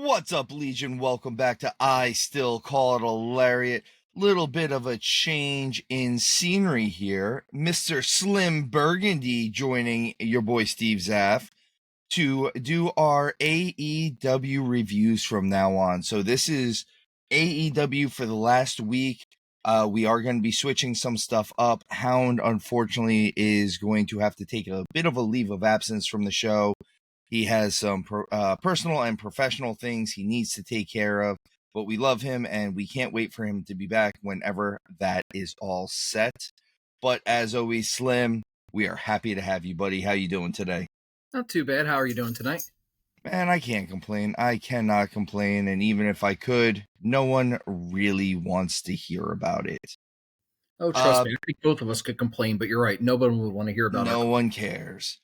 What's up, Legion? Welcome back to I Still Call It a Lariat. Little bit of a change in scenery here. Mr. Slim Burgundy joining your boy Steve Zapf to do our AEW reviews from now on. So this is AEW for the last week. We are going to be switching some stuff up. Hound, unfortunately, is going to have to take a bit of a leave of absence from the show. He has some personal and professional things he needs to take care of, but we love him and we can't wait for him to be back whenever that is all set. But as always, Slim, we are happy to have you, buddy. How you doing today? Not too bad. How are you doing tonight? Man, I can't complain. I cannot complain. And even if I could, no one really wants to hear about it. Oh, trust me. I think both of us could complain, but you're right. Nobody would want to hear about it. No one cares.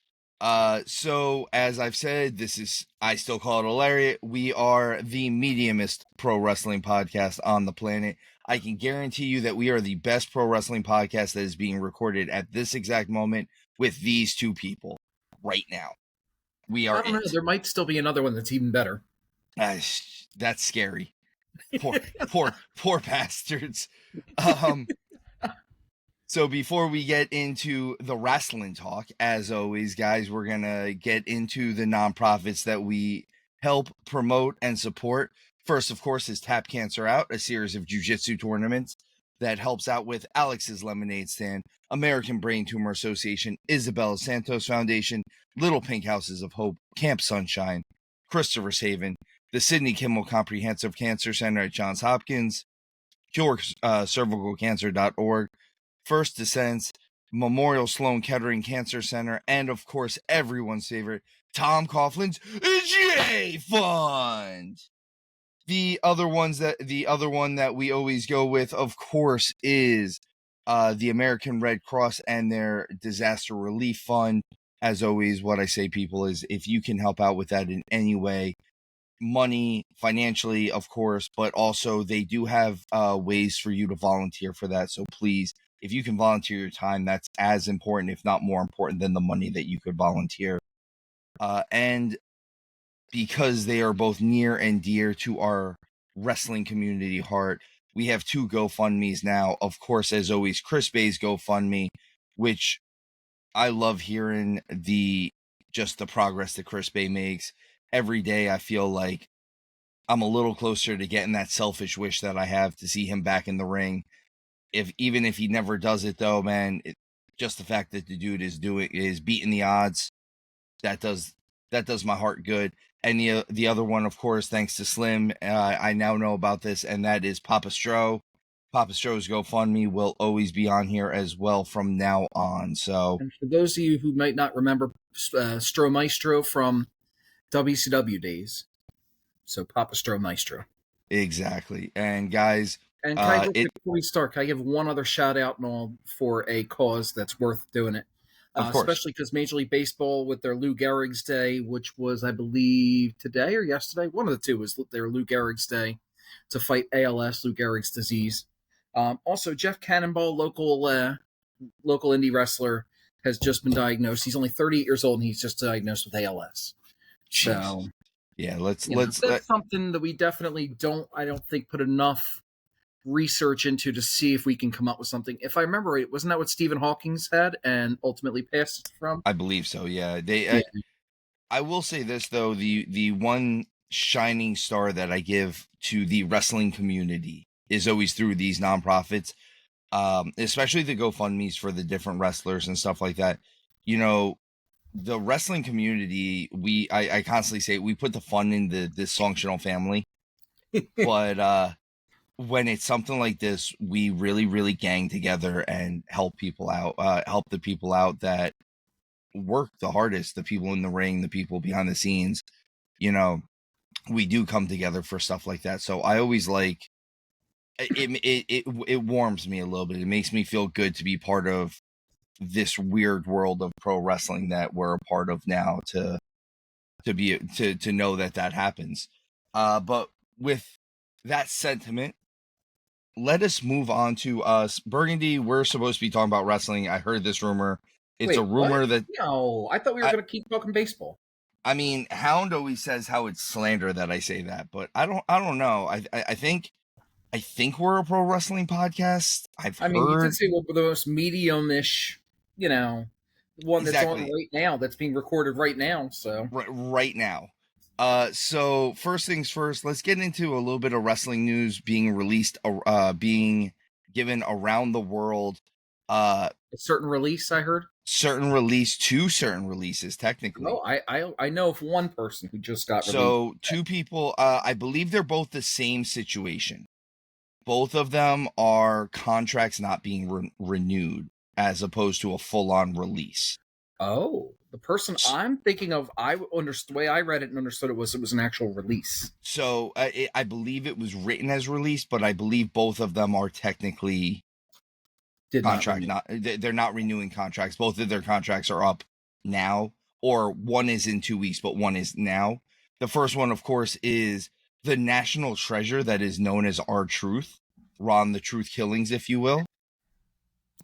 So as I've said, this is I Still Call It a Lariat. We are the mediumist pro wrestling podcast on the planet. I can guarantee you that we are the best pro wrestling podcast that is being recorded at this exact moment with these two people right now. We are. I don't know. There might still be another one that's even better. That's scary. Poor bastards. So before we get into the wrestling talk, as always, guys, we're going to get into the nonprofits that we help promote and support. First, of course, is Tap Cancer Out, a series of jiu-jitsu tournaments that helps out with Alex's Lemonade Stand, American Brain Tumor Association, Isabella Santos Foundation, Little Pink Houses of Hope, Camp Sunshine, Christopher's Haven, the Sidney Kimmel Comprehensive Cancer Center at Johns Hopkins, CureCervicalCancer.org, First Descents, Memorial Sloan Kettering Cancer Center, and of course, everyone's favorite, Tom Coughlin's J Fund. The other one that we always go with, of course, is the American Red Cross and their Disaster Relief Fund. As always, what I say, people, is if you can help out with that in any way, money, financially, of course, but also they do have ways for you to volunteer for that. So please, if you can volunteer your time, that's as important, if not more important, than the money that you could volunteer. And because they are both near and dear to our wrestling community heart, we have two GoFundMes now. Of course, as always, Chris Bay's GoFundMe, which I love hearing the progress that Chris Bay makes. Every day I feel like I'm a little closer to getting that selfish wish that I have to see him back in the ring. Even if he never does it, though, man, just the fact that the dude is beating the odds, that does my heart good. And the other one, of course, thanks to Slim, I now know about this, and that is Papa Stro. Papa Stro's GoFundMe will always be on here as well from now on. So, and for those of you who might not remember Stro Maestro from WCW days, so Papa Stro Maestro. Exactly. And guys, and before we start, can I give one other shout out and all for a cause that's worth doing it? Especially because Major League Baseball, with their Lou Gehrig's Day, which was, I believe, today or yesterday, one of the two was their Lou Gehrig's Day to fight ALS, Lou Gehrig's disease. Also, Jeff Cannonball, local indie wrestler, has just been diagnosed. He's only 38 years old, and he's just diagnosed with ALS. Jeez. So, yeah, let's that's something that we definitely I don't think put enough research into to see if we can come up with something. If I remember right, wasn't that what Stephen Hawking's had and ultimately passed from? I believe so. Yeah. I will say this though, the one shining star that I give to the wrestling community is always through these nonprofits, especially the GoFundMes for the different wrestlers and stuff like that. You know, the wrestling community, I constantly say we put the fun in the dysfunctional family, but when it's something like this, we really, really gang together and help people out, help the people out that work the hardest, the people in the ring, the people behind the scenes. You know, we do come together for stuff like that. So I always like it warms me a little bit. It makes me feel good to be part of this weird world of pro wrestling that we're a part of now, to know that happens. But with that sentiment, let us move on to us. Burgundy, we're supposed to be talking about wrestling. I heard this rumor. It's a rumor that... No, I thought we were going to keep talking baseball. I mean, Hound always says how it's slander that I say that, but I don't know. I think we're a pro wrestling podcast. I mean, you did say we're the most medium-ish, one that's on right now, that's being recorded right now. So right now. So first things first, let's get into a little bit of wrestling news being released, being given around the world. A certain release, I heard. Two certain releases, technically. Oh, I know of one person who just got released. So two people, I believe they're both the same situation. Both of them are contracts not being renewed, as opposed to a full-on release. Oh, the person I'm thinking of, the way I read it and understood it was an actual release. So I believe it was written as release, but I believe both of them are technically they're not renewing contracts. Both of their contracts are up now, or one is in 2 weeks, but one is now. The first one, of course, is the national treasure that is known as R-Truth, Ron the Truth Killings, if you will.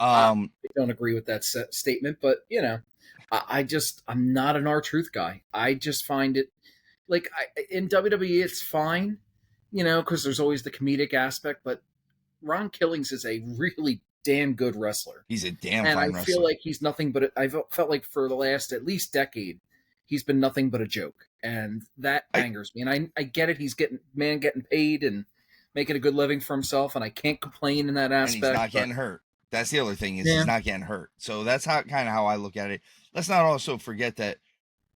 I don't agree with that statement, but I'm not an R-Truth guy. I just find it in WWE it's fine, because there's always the comedic aspect, but Ron Killings is a really damn good wrestler. He's a damn fine wrestler. And I feel like he's nothing but I felt like for the last at least decade he's been nothing but a joke, and that angers me. And I get it, he's getting paid and making a good living for himself, and I can't complain in that aspect. And he's not getting hurt. That's the other thing, is he's not getting hurt. So that's kind of how I look at it. Let's not also forget that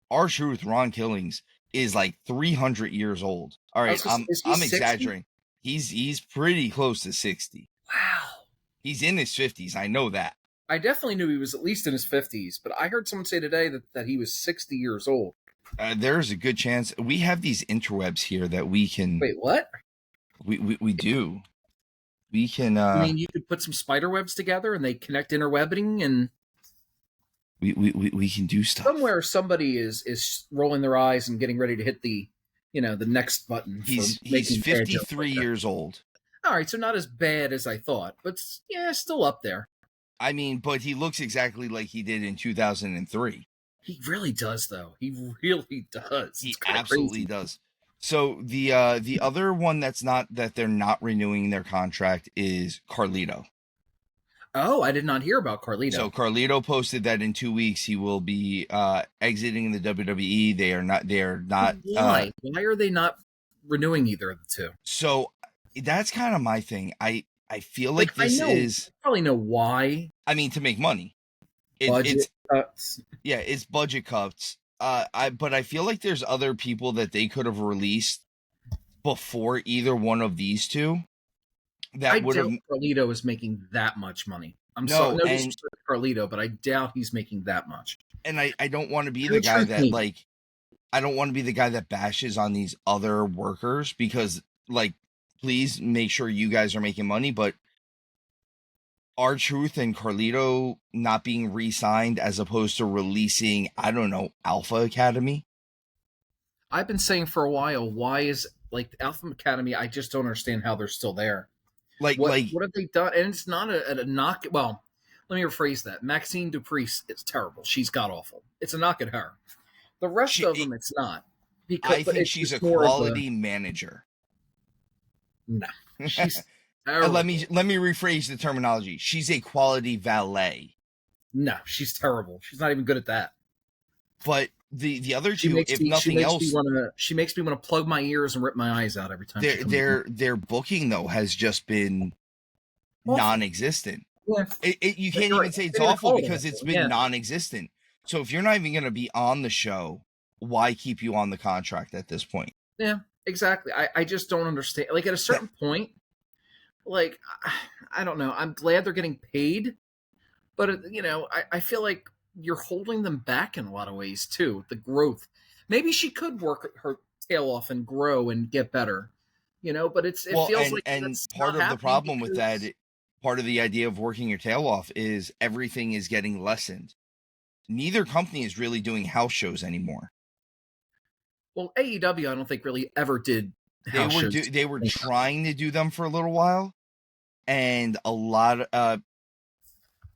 R-Truth, Ron Killings, is like 300 years old. All right, I'm exaggerating. He's pretty close to 60. Wow. He's in his 50s. I know that. I definitely knew he was at least in his 50s, but I heard someone say today that he was 60 years old. There's a good chance. We have these interwebs here that we can... Wait, what? We do. We can... I mean, you could put some spider webs together and they connect interwebbing, and... We can do stuff. Somewhere somebody is rolling their eyes and getting ready to hit the next button. He's 53 years old. All right, so not as bad as I thought, but still up there. I mean, but he looks exactly like he did in 2003. He really does, though. He really does. He absolutely does. So the other one that they're not renewing their contract is Carlito. Oh, I did not hear about Carlito. So Carlito posted that in 2 weeks he will be exiting the WWE. They are not. Why? Why are they not renewing either of the two? So that's kind of my thing. I feel like this is... I probably know why. I mean, to make money. Budget cuts. Yeah, it's budget cuts. But I feel like there's other people that they could have released before either one of these two. That would have... Carlito is making that much money. No disrespect to Carlito, but I doubt he's making that much. And I don't want to be the guy that I don't want to be the guy that bashes on these other workers, because please make sure you guys are making money, but R-Truth and Carlito not being re-signed as opposed to releasing, I don't know, Alpha Academy. I've been saying for a while, why is Alpha Academy? I just don't understand how they're still there. What have they done? And it's not a knock. Well, let me rephrase that. Maxine Dupree is terrible. She's god awful. It's a knock at her. The rest of them, it's not. Because I think she's a quality manager. No, she's terrible. Let me rephrase the terminology. She's a quality valet. No, she's terrible. She's not even good at that. But the other two, if nothing else, she makes me want to plug my ears and rip my eyes out every time. Their booking though has just been non-existent. Yeah. You can't even say it's awful because it's been non-existent. So if you're not even going to be on the show, why keep you on the contract at this point? Yeah, exactly. I just don't understand. At a certain point, I don't know. I'm glad they're getting paid, but I feel like you're holding them back in a lot of ways too. The growth. Maybe she could work her tail off and grow and get better, but it feels like and part of the problem with that, part of the idea of working your tail off is everything is getting lessened. Neither company is really doing house shows anymore. Well, AEW, I don't think really ever did house shows. They were trying to do them for a little while, and a lot of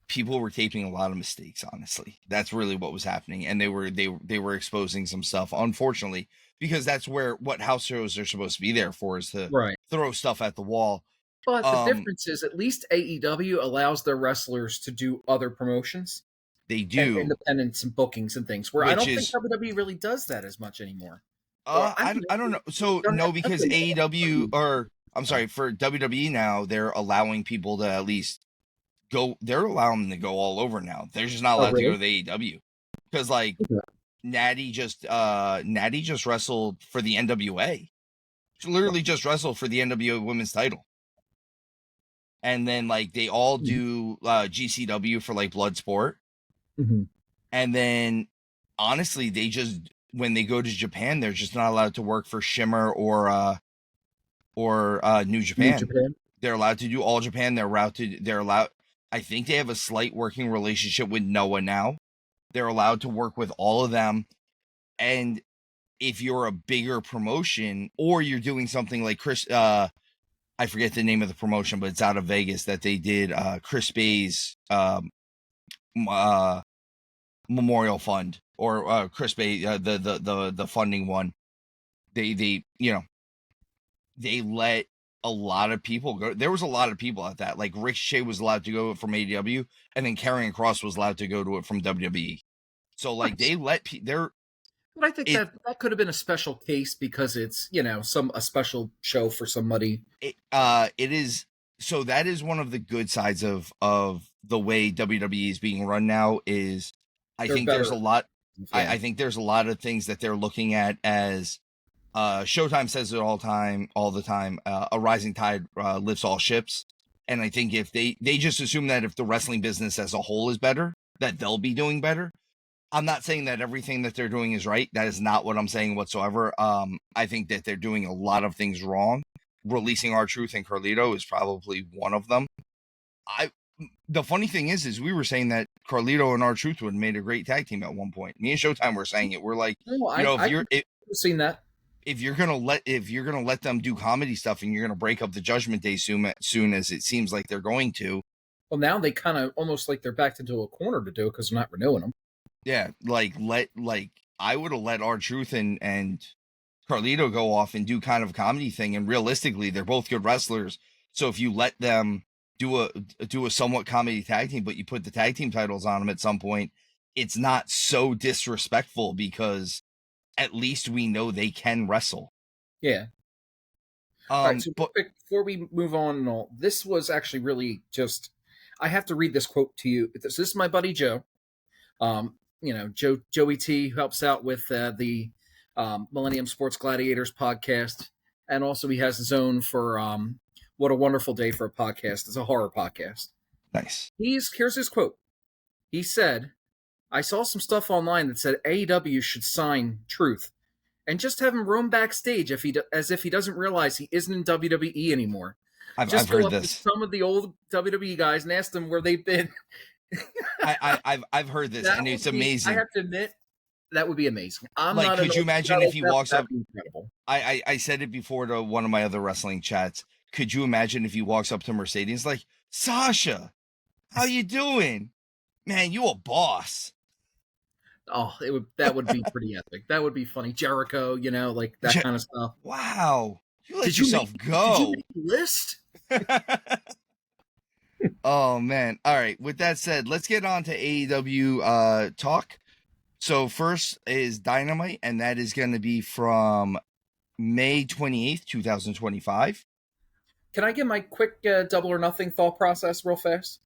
people were taping a lot of mistakes. Honestly, that's really what was happening, and they were exposing some stuff. Unfortunately, because that's what house shows are supposed to be there for, is to throw stuff at the wall. But the difference is, at least AEW allows their wrestlers to do other promotions. They do, and independents and bookings and things. Where I don't think WWE really does that as much anymore. I don't know. So no, because AEW, or I'm sorry, for WWE now, they're allowing people to at least go. They're allowing them to go all over now. They're just not allowed to go to the AEW, because like Natty just wrestled for the NWA. She literally just wrestled for the NWA Women's Title. And then like they all do GCW for like Bloodsport. And then honestly, they just, when they go to Japan, they're just not allowed to work for Shimmer or New Japan. They're allowed to do All Japan. They're allowed. I think they have a slight working relationship with Noah now. They're allowed to work with all of them. And if you're a bigger promotion, or you're doing something like Chris, I forget the name of the promotion, but it's out of Vegas that they did Chris Bay's Memorial Fund, or Chris Bay, the funding one. They let a lot of people go. There was a lot of people at that. Like Ricochet was allowed to go from AEW, and then Karrion Kross was allowed to go to it from WWE. So like they let But I think that could have been a special case, because it's, a special show for somebody. It is. So that is one of the good sides of the way WWE is being run now. Is I think there's a lot. Yeah. I think there's a lot of things that they're looking at as Showtime says it all the time. A rising tide lifts all ships, and I think if they just assume that if the wrestling business as a whole is better, that they'll be doing better. I'm not saying that everything that they're doing is right. That is not what I'm saying whatsoever. I think that they're doing a lot of things wrong. Releasing R-Truth and Carlito is probably one of them. The funny thing is we were saying that Carlito and R-Truth would have made a great tag team at one point. Me and Showtime were saying it. We're like, I've seen that. If you're gonna let them do comedy stuff, and you're gonna break up the Judgment Day soon as it seems like they're going to. Well, now they kind of almost like they're backed into a corner to do it, because they're not renewing them. Yeah, I would have let R-Truth and Carlito go off and do kind of a comedy thing, and realistically, they're both good wrestlers. So if you let them do a somewhat comedy tag team, but you put the tag team titles on them at some point, it's not so disrespectful, because at least we know they can wrestle. Yeah. All right, so before we move on, this was actually really just, I have to read this quote to you. This is my buddy Joe. Joey T, who helps out with the Millennium Sports Gladiators podcast, and also he has his own for What a Wonderful Day for a Podcast. It's a horror podcast. Nice. Here's his quote. He said, "I saw some stuff online that said AEW should sign Truth and just have him roam backstage as if he doesn't realize he isn't in WWE anymore. I've heard this. To some of the old WWE guys and ask them where they've been." I've heard this, and it's amazing. I have to admit, that would be amazing. Could you imagine if he walks up? I said it before to one of my other wrestling chats. Could you imagine if he walks up to Mercedes like, "Sasha, how you doing? Man, you a boss." Oh, that would be pretty epic. That would be funny. Jericho, like that kind of stuff. Wow, you let yourself go. Did you make a list? Oh man. All right. With that said, let's get on to AEW talk. So first is Dynamite, and that is going to be from May 28th, 2025. Can I get my quick double or nothing thought process real fast?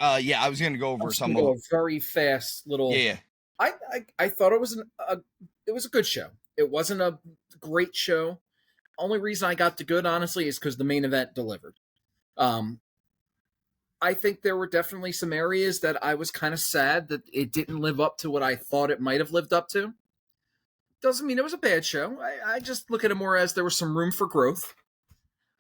Yeah, I was going to go over some of a very fast little. Yeah. I thought it was it was a good show. It wasn't a great show. Only reason I got to good, honestly, is because the main event delivered. I think there were definitely some areas that I was kind of sad that it didn't live up to what I thought it might have lived up to. Doesn't mean it was a bad show. I just look at it more as there was some room for growth.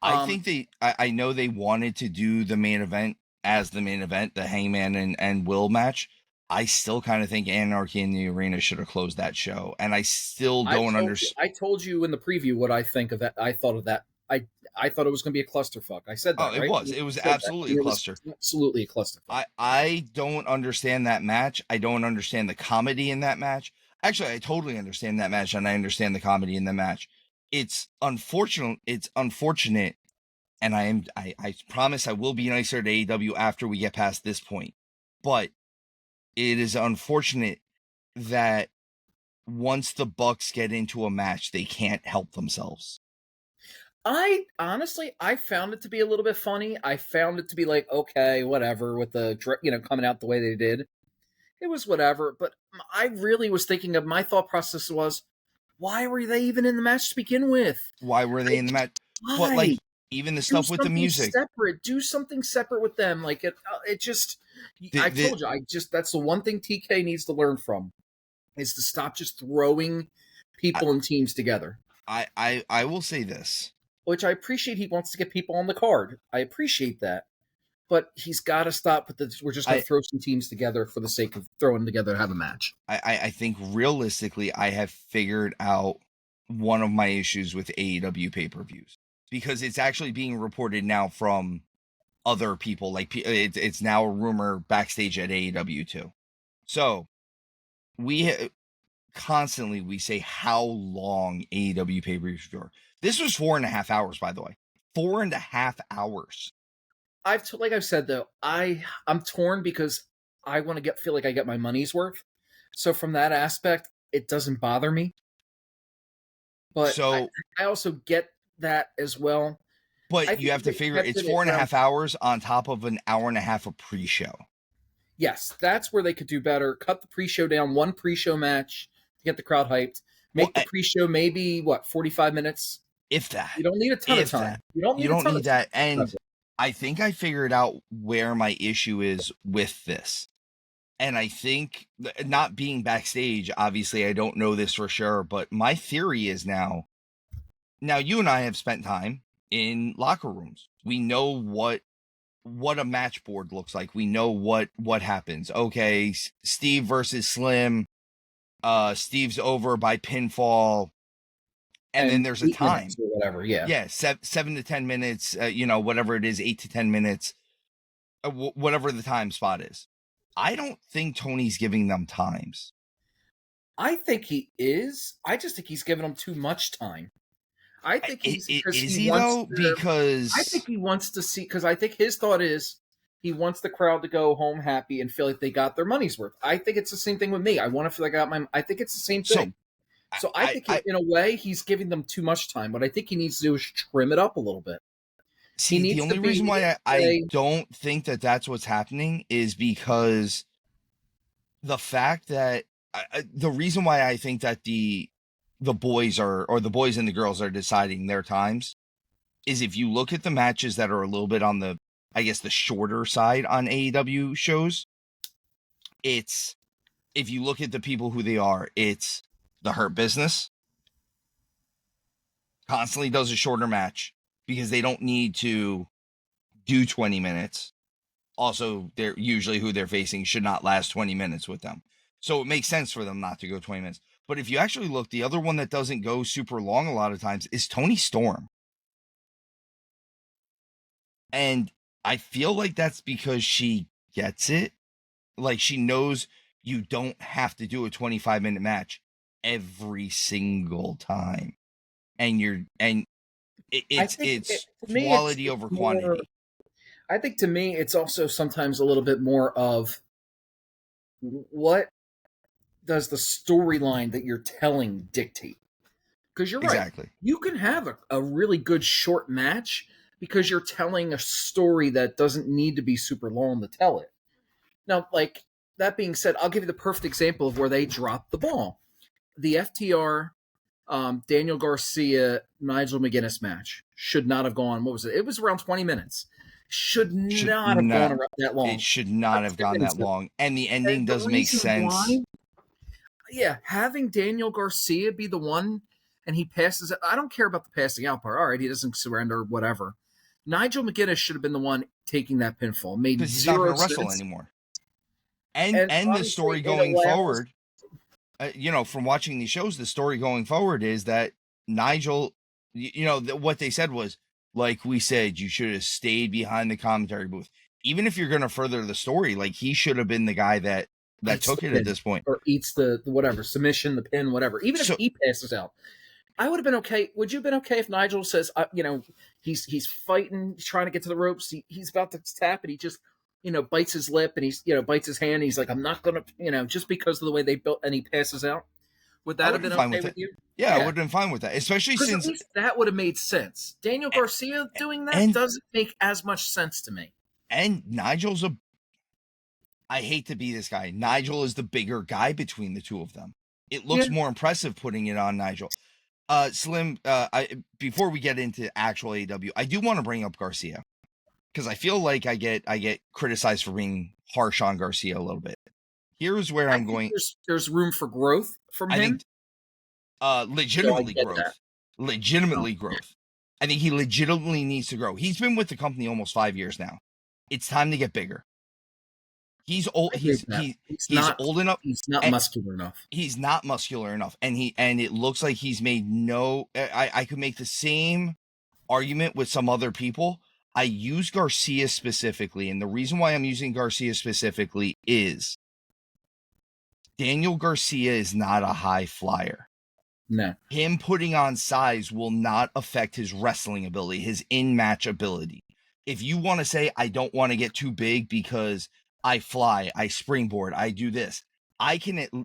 I think I know they wanted to do the main event as the main event, the Hangman and Will match. I still kind of think Anarchy in the Arena should have closed that show, and I still don't understand. I told you in the preview what I think of that. I thought of that I thought it was going to be a clusterfuck. I said that, Oh, it right? was. It was absolutely a cluster. Absolutely a clusterfuck. I don't understand that match. I don't understand the comedy in that match. Actually, I totally understand that match, and I understand the comedy in the match. It's unfortunate. It's unfortunate, and I promise I will be nicer to AEW after we get past this point. But it is unfortunate that once the Bucks get into a match, they can't help themselves. I found it to be a little bit funny. I found it to be like, okay, whatever, with the coming out the way they did. It was whatever, but I really was thinking of, my thought process was, why were they even in the match to begin with? Why were they in the match? Why? But like, even the stuff with the music, do something separate with them. Like it just. I told you, that's the one thing TK needs to learn from, is to stop just throwing people and teams together. I will say this, which I appreciate. He wants to get people on the card. I appreciate that. But he's got to stop with we're just going to throw some teams together for the sake of throwing together to have a match. I think realistically, I have figured out one of my issues with AEW pay-per-views, because it's actually being reported now from other people. Like, it's now a rumor backstage at AEW too. So we constantly say how long AEW pay-per-views are. This was 4.5 hours, by the way. 4.5 hours. Like I've said though, I'm torn because I want to feel like I get my money's worth. So from that aspect, it doesn't bother me. But so I also get that as well. But you have to figure it's 4.5 hours on top of an hour and a half of pre-show. Yes, that's where they could do better. Cut the pre-show down, one pre-show match to get the crowd hyped. Make the pre-show maybe 45 minutes, if that. You don't need a ton of time. You don't need that. And I think I figured out where my issue is with this. And I think, not being backstage, obviously I don't know this for sure, but my theory is now you and I have spent time in locker rooms. We know what a match board looks like. We know what happens. Okay, Steve versus Slim. Steve's over by pinfall. And then there's a time or whatever. Yeah. 7 to 10 minutes, whatever it is, 8 to 10 minutes, whatever the time spot is. I don't think Tony's giving them times. I think he is. I just think he's giving them too much time. I think because I think he wants to see, because I think his thought is he wants the crowd to go home happy and feel like they got their money's worth. I think it's the same thing with me. I want to feel like I think it's the same thing. So I think in a way he's giving them too much time. What I think he needs to do is trim it up a little bit. See, the only reason why I don't think that that's what's happening is because the fact that the reason why I think that the boys the boys and the girls are deciding their times is, if you look at the matches that are a little bit on the, I guess, the shorter side on AEW shows, if you look at the people who they are, it's the Hurt Business constantly does a shorter match because they don't need to do 20 minutes. Also, they're usually who they're facing should not last 20 minutes with them. So it makes sense for them not to go 20 minutes. But if you actually look, the other one that doesn't go super long a lot of times is Toni Storm. And I feel like that's because she gets it. Like, she knows you don't have to do a 25-minute match every single time. And it's quality over quantity. I think to me, it's also sometimes a little bit more of, what does the storyline that you're telling dictate? Because you're exactly right. You can have a really good short match because you're telling a story that doesn't need to be super long to tell it. Now, like, that being said, I'll give you the perfect example of where they dropped the ball. The FTR, Daniel Garcia, Nigel McGuinness match should not have gone. What was it? It was around 20 minutes. Should not have gone that long. It should not have gone that long. And the ending doesn't make sense. Having Daniel Garcia be the one, and he passes it. I don't care about the passing out part. All right, he doesn't surrender, whatever. Nigel McGuinness should have been the one taking that pinfall. Made because he's not going to wrestle anymore. And the story going forward, from watching these shows, the story going forward is that Nigel what they said was, like we said, you should have stayed behind the commentary booth. Even if you're going to further the story, like he should have been the guy that took it at this point. Or eats the whatever, submission, the pin, whatever. Even if he passes out. I would have been okay. Would you have been okay if Nigel says, he's fighting, trying to get to the ropes. He's about to tap and he just, bites his lip and he's, bites his hand. He's like, I'm not going to, just because of the way they built, and he passes out. Would that have been okay with you? Yeah, I would have been fine with that, especially since at least that would have made sense. Daniel Garcia doing that doesn't make as much sense to me. And Nigel's I hate to be this guy. Nigel is the bigger guy between the two of them. It looks more impressive putting it on Nigel. Slim, before we get into actual AEW, I do want to bring up Garcia because I feel like I get criticized for being harsh on Garcia a little bit. Here's where I'm going. There's room for growth from him. Legitimately growth. Legitimately growth. I think he legitimately needs to grow. He's been with the company almost 5 years now. It's time to get bigger. He's old. He's old enough. He's not muscular enough. He's not muscular enough, and it looks like he's made no. I could make the same argument with some other people. I use Garcia specifically, and the reason why I'm using Garcia specifically is Daniel Garcia is not a high flyer. No. Him putting on size will not affect his wrestling ability, his in-match ability. If you want to say, I don't want to get too big because I fly, I springboard, I do this,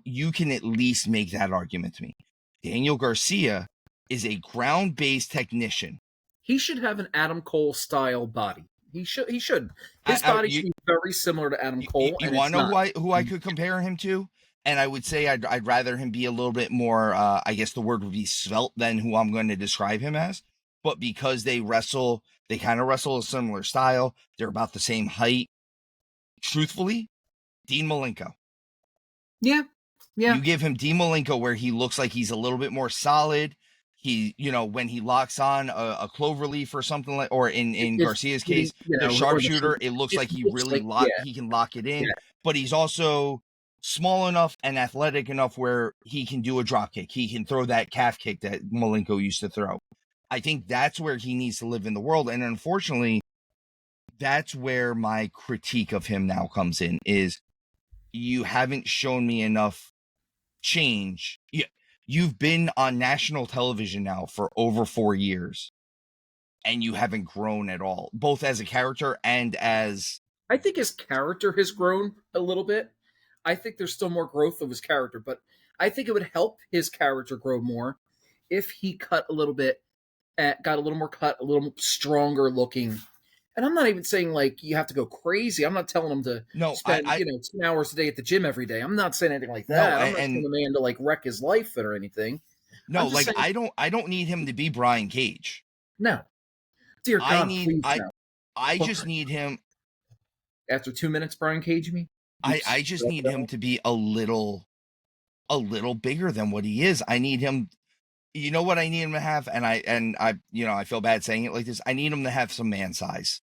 you can at least make that argument to me. Daniel Garcia is a ground-based technician. He should have an Adam Cole style body. He should. His body should be very similar to Adam Cole. You want to know who I could compare him to? And I would say I'd rather him be a little bit more, I guess the word would be svelte than who I'm going to describe him as. But because they kind of wrestle a similar style, they're about the same height. Truthfully, Dean Malenko. Yeah. You give him Dean Malenko where he looks like he's a little bit more solid. He, when he locks on a cloverleaf or something like, or in Garcia's case, the sharpshooter, it looks like he really he can lock it in. Yeah. But he's also small enough and athletic enough where he can do a drop kick. He can throw that calf kick that Malenko used to throw. I think that's where he needs to live in the world. And unfortunately, that's where my critique of him now comes in, is you haven't shown me enough change. You've been on national television now for over 4 years, and you haven't grown at all, both as a character and as... I think his character has grown a little bit. I think there's still more growth of his character, but I think it would help his character grow more if he cut a little bit, got a little more cut, a little stronger looking. And I'm not even saying like you have to go crazy. I'm not telling him to spend 2 hours a day at the gym every day. I'm not saying anything like that. I'm not telling the man to like wreck his life or anything. No, like saying, I don't need him to be Brian Cage. No, dear God, I just need him. After 2 minutes, Brian Cage me. I just need him to be a little bigger than what he is. I need him. You know what I need him to have, and I feel bad saying it like this. I need him to have some man size.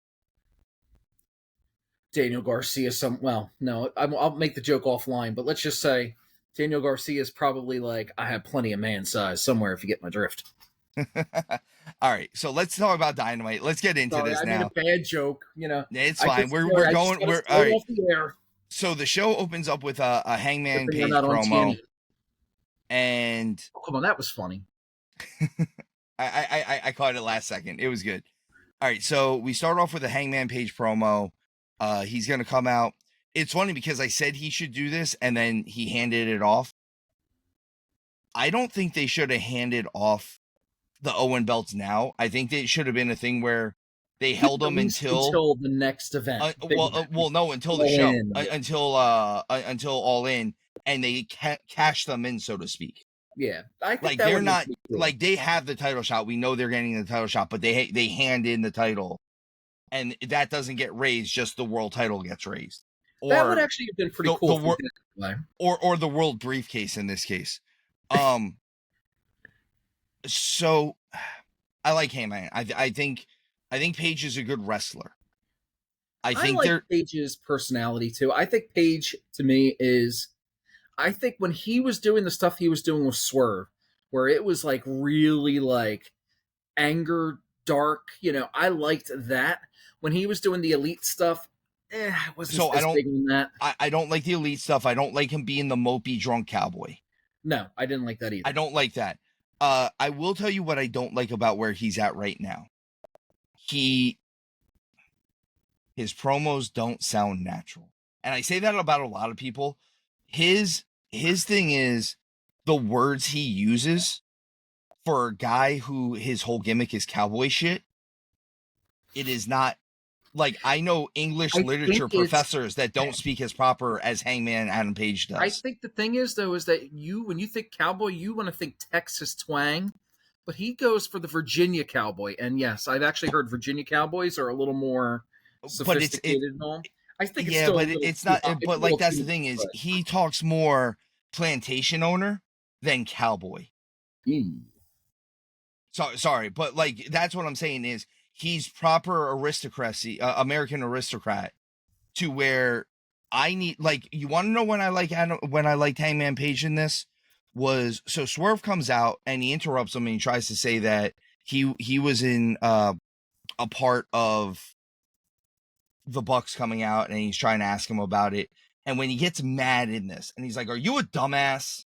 Daniel Garcia, I'll make the joke offline, but let's just say Daniel Garcia is probably like, I have plenty of man size somewhere, if you get my drift. All right, so let's talk about Dynamite. Let's get into this now. I made a bad joke, It's fine. We're going. We're all right. Off the air. So the show opens up with a Hangman Page promo, and come on, that was funny. I caught it last second. It was good. All right, so we start off with a Hangman Page promo. He's gonna come out. It's funny because I said he should do this, and then he handed it off. I don't think they should have handed off the Owen belts now. I think they should have been a thing where they held them until the next event. Until the show, until All In, and they cash them in, so to speak. Yeah, I think like they're not like they have the title shot. We know they're getting the title shot, but they hand in the title, and that doesn't get raised. Just the world title gets raised. That would actually have been pretty cool. Or the world briefcase in this case. So I like Hangman. I think Page is a good wrestler. I like Page's personality too. I think Page to me is. I think when he was doing the stuff he was doing with Swerve, where it was like really like anger, dark. I liked that. When he was doing the Elite stuff, I wasn't as big on that. I don't like the Elite stuff. I don't like him being the mopey drunk cowboy. No, I didn't like that either. I don't like that. I will tell you what I don't like about where he's at right now. His promos don't sound natural. And I say that about a lot of people. His thing is the words he uses for a guy who his whole gimmick is cowboy shit. It is not like, I know English literature professors that don't speak as proper as Hangman Adam Page does. I think the thing is, though, is that when you think cowboy, you want to think Texas twang, but he goes for the Virginia cowboy. And yes, I've actually heard Virginia cowboys are a little more sophisticated and all. I think it's still it's not. But like, that's the thing is, he talks more plantation owner than cowboy. Sorry, but like, that's what I'm saying is he's proper aristocracy, American aristocrat, to where I need, like, you want to know when I liked Hangman Page in this was, so Swerve comes out and he interrupts him and he tries to say that he was in a part of the Bucks coming out and he's trying to ask him about it. And when he gets mad in this and he's like, "Are you a dumbass?"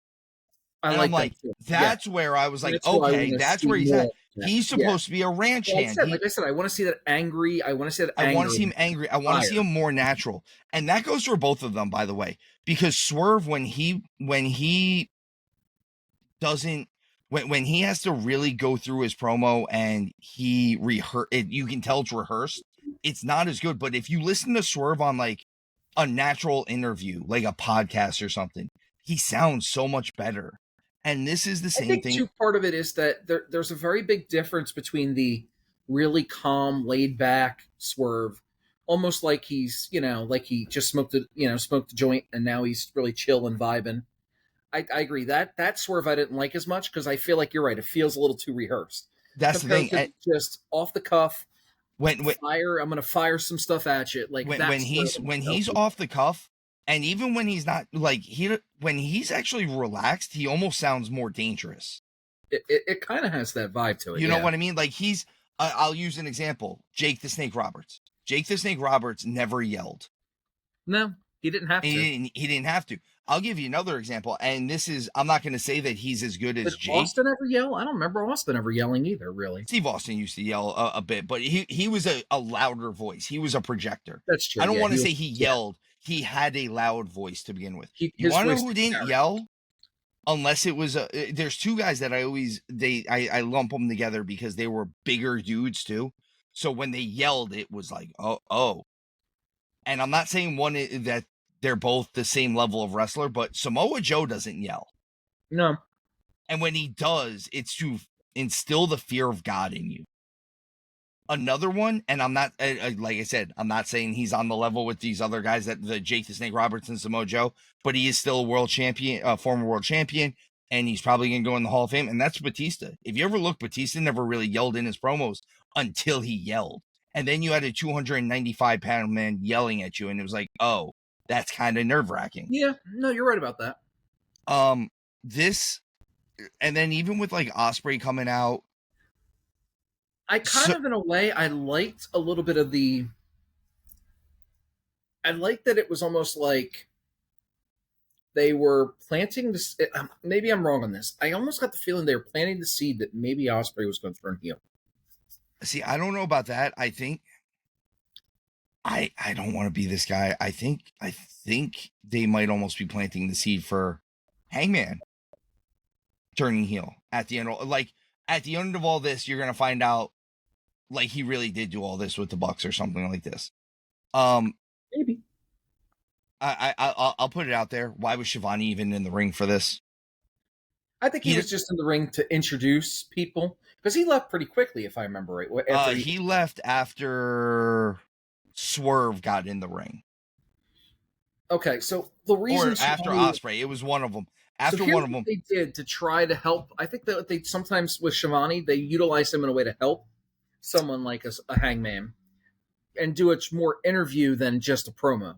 I'm like, that's where I was like, okay, that's where he's at. He's supposed to be a ranch hand. Like I said, I want to see that angry. I want to see that. I want to see him angry. I want to see him more natural. And that goes for both of them, by the way, because Swerve, when he has to really go through his promo and he rehearse it, you can tell it's rehearsed. It's not as good. But if you listen to Swerve on like a natural interview, like a podcast or something, he sounds so much better. And this is the same thing. Part of it is that there's a very big difference between the really calm, laid back Swerve, almost like he's, like he just smoked the joint and now he's really chill and vibing. I agree that Swerve I didn't like as much because I feel like you're right. It feels a little too rehearsed. That's the thing. Just off the cuff. I'm going to fire some stuff at you. Like when he's off the cuff. And even when he's not, like, when he's actually relaxed, he almost sounds more dangerous. It kind of has that vibe to it. You know what I mean? Like, I'll use an example. Jake the Snake Roberts. Jake the Snake Roberts never yelled. No, he didn't have to. He didn't have to. I'll give you another example. And I'm not going to say that he's as good as Jake. Did Austin ever yell? I don't remember Austin ever yelling either, really. Steve Austin used to yell a bit, but he was a louder voice. He was a projector. That's true. I don't want to say he yelled. He had a loud voice to begin with. You want to know who didn't yell? Unless it was there's two guys that I lump them together because they were bigger dudes too. So when they yelled, it was like, oh. And I'm not saying that they're both the same level of wrestler, but Samoa Joe doesn't yell. No. And when he does, it's to instill the fear of God in you. Another one, and I'm not, like I said, I'm not saying he's on the level with these other guys, the Jake the Snake Roberts and Samoa Joe, but he is still a world champion, former world champion, and he's probably going to go in the Hall of Fame, and that's Batista. If you ever look, Batista never really yelled in his promos until he yelled. And then you had a 295-pound man yelling at you, and it was like, oh, that's kind of nerve-wracking. Yeah, no, you're right about that. This, and then even with like Ospreay coming out, I kind of, in a way, I liked a little bit of I liked that it was almost like they were planting this. Maybe I'm wrong on this. I almost got the feeling they were planting the seed that maybe Ospreay was going to turn heel. See, I don't know about that. I think I don't want to be this guy. I think they might almost be planting the seed for Hangman turning heel at the end. Like, at the end of all this, you're going to find out, like, he really did do all this with the Bucks or something like this. Maybe. I'll put it out there. Why was Shivani even in the ring for this? I think he was just in the ring to introduce people because he left pretty quickly, if I remember right. He left after Swerve got in the ring. Okay, so the reason, or after Ospreay, it was one of them. After one of them, they did to try to help. I think that they sometimes with Shivani they utilize him in a way to help someone like a Hangman and do a more interview than just a promo.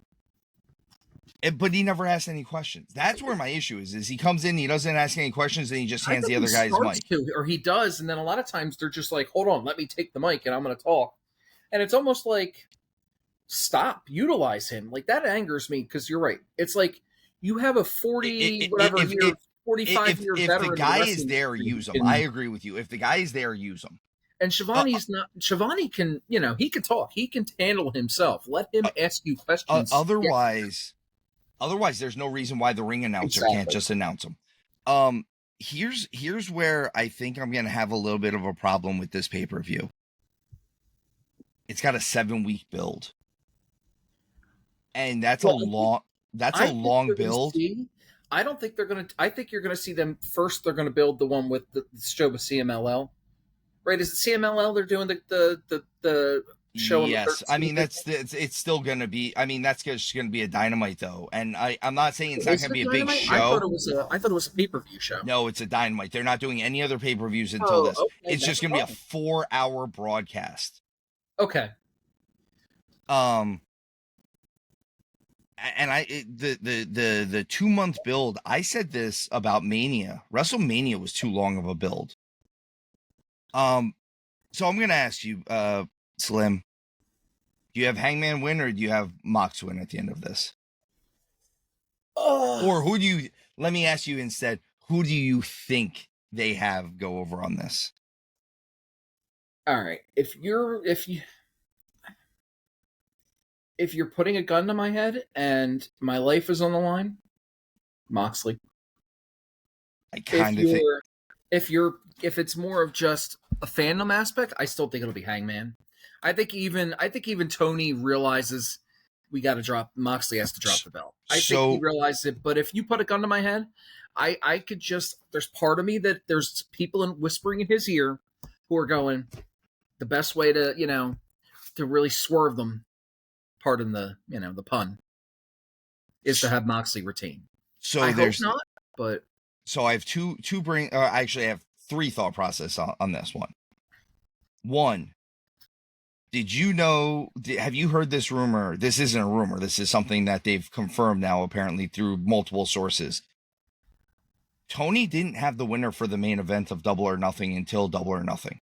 But he never asked any questions. That's where my issue is he comes in, he doesn't ask any questions, and he just hands the other guy his mic. Or he does, and then a lot of times they're just like, hold on, let me take the mic and I'm going to talk. And it's almost like, stop, utilize him. Like, that angers me, because you're right. It's like, you have a 45 year veteran. If the guy is there, use him. I agree with you. If the guy is there, use him. And Shivani can, he can talk. He can handle himself. Let him ask you questions. Otherwise, there's no reason why the ring announcer can't just announce them. Here's where I think I'm going to have a little bit of a problem with this pay-per-view. It's got a 7-week build. And that's a long build. I don't think they're going to, I think you're going to see them first. They're going to build the one with the show with CMLL. Right? Is it CMLL? They're doing the show. Yes, I mean it's still gonna be. I mean that's just gonna be a Dynamite though, and I'm not saying it's not gonna be a big show. I thought it was a pay-per-view show. No, it's a Dynamite. They're not doing any other pay-per-views until this. Okay, it's just gonna be a 4-hour broadcast. Okay. And the 2-month build. I said this about Mania. WrestleMania was too long of a build. So I'm gonna ask you, Slim, do you have Hangman win or do you have Mox win at the end of this? Or who do you? Let me ask you instead. Who do you think they have go over on this? All right, if you're putting a gun to my head and my life is on the line, Moxley. I kind of think if it's more of just a fandom aspect, I still think it'll be Hangman. I think even Tony realizes Moxley has to drop the belt. I think he realizes it. But if you put a gun to my head, I could just, there's part of me that there's people whispering in his ear who are going, the best way to, to really swerve them, pardon the, the pun, is to have Moxley retain. So I hope not, but. So I have actually I have 3 thought process on this one. One, did you know, have you heard this rumor? This isn't a rumor. This is something that they've confirmed now, apparently through multiple sources. Tony didn't have the winner for the main event of Double or Nothing until Double or Nothing.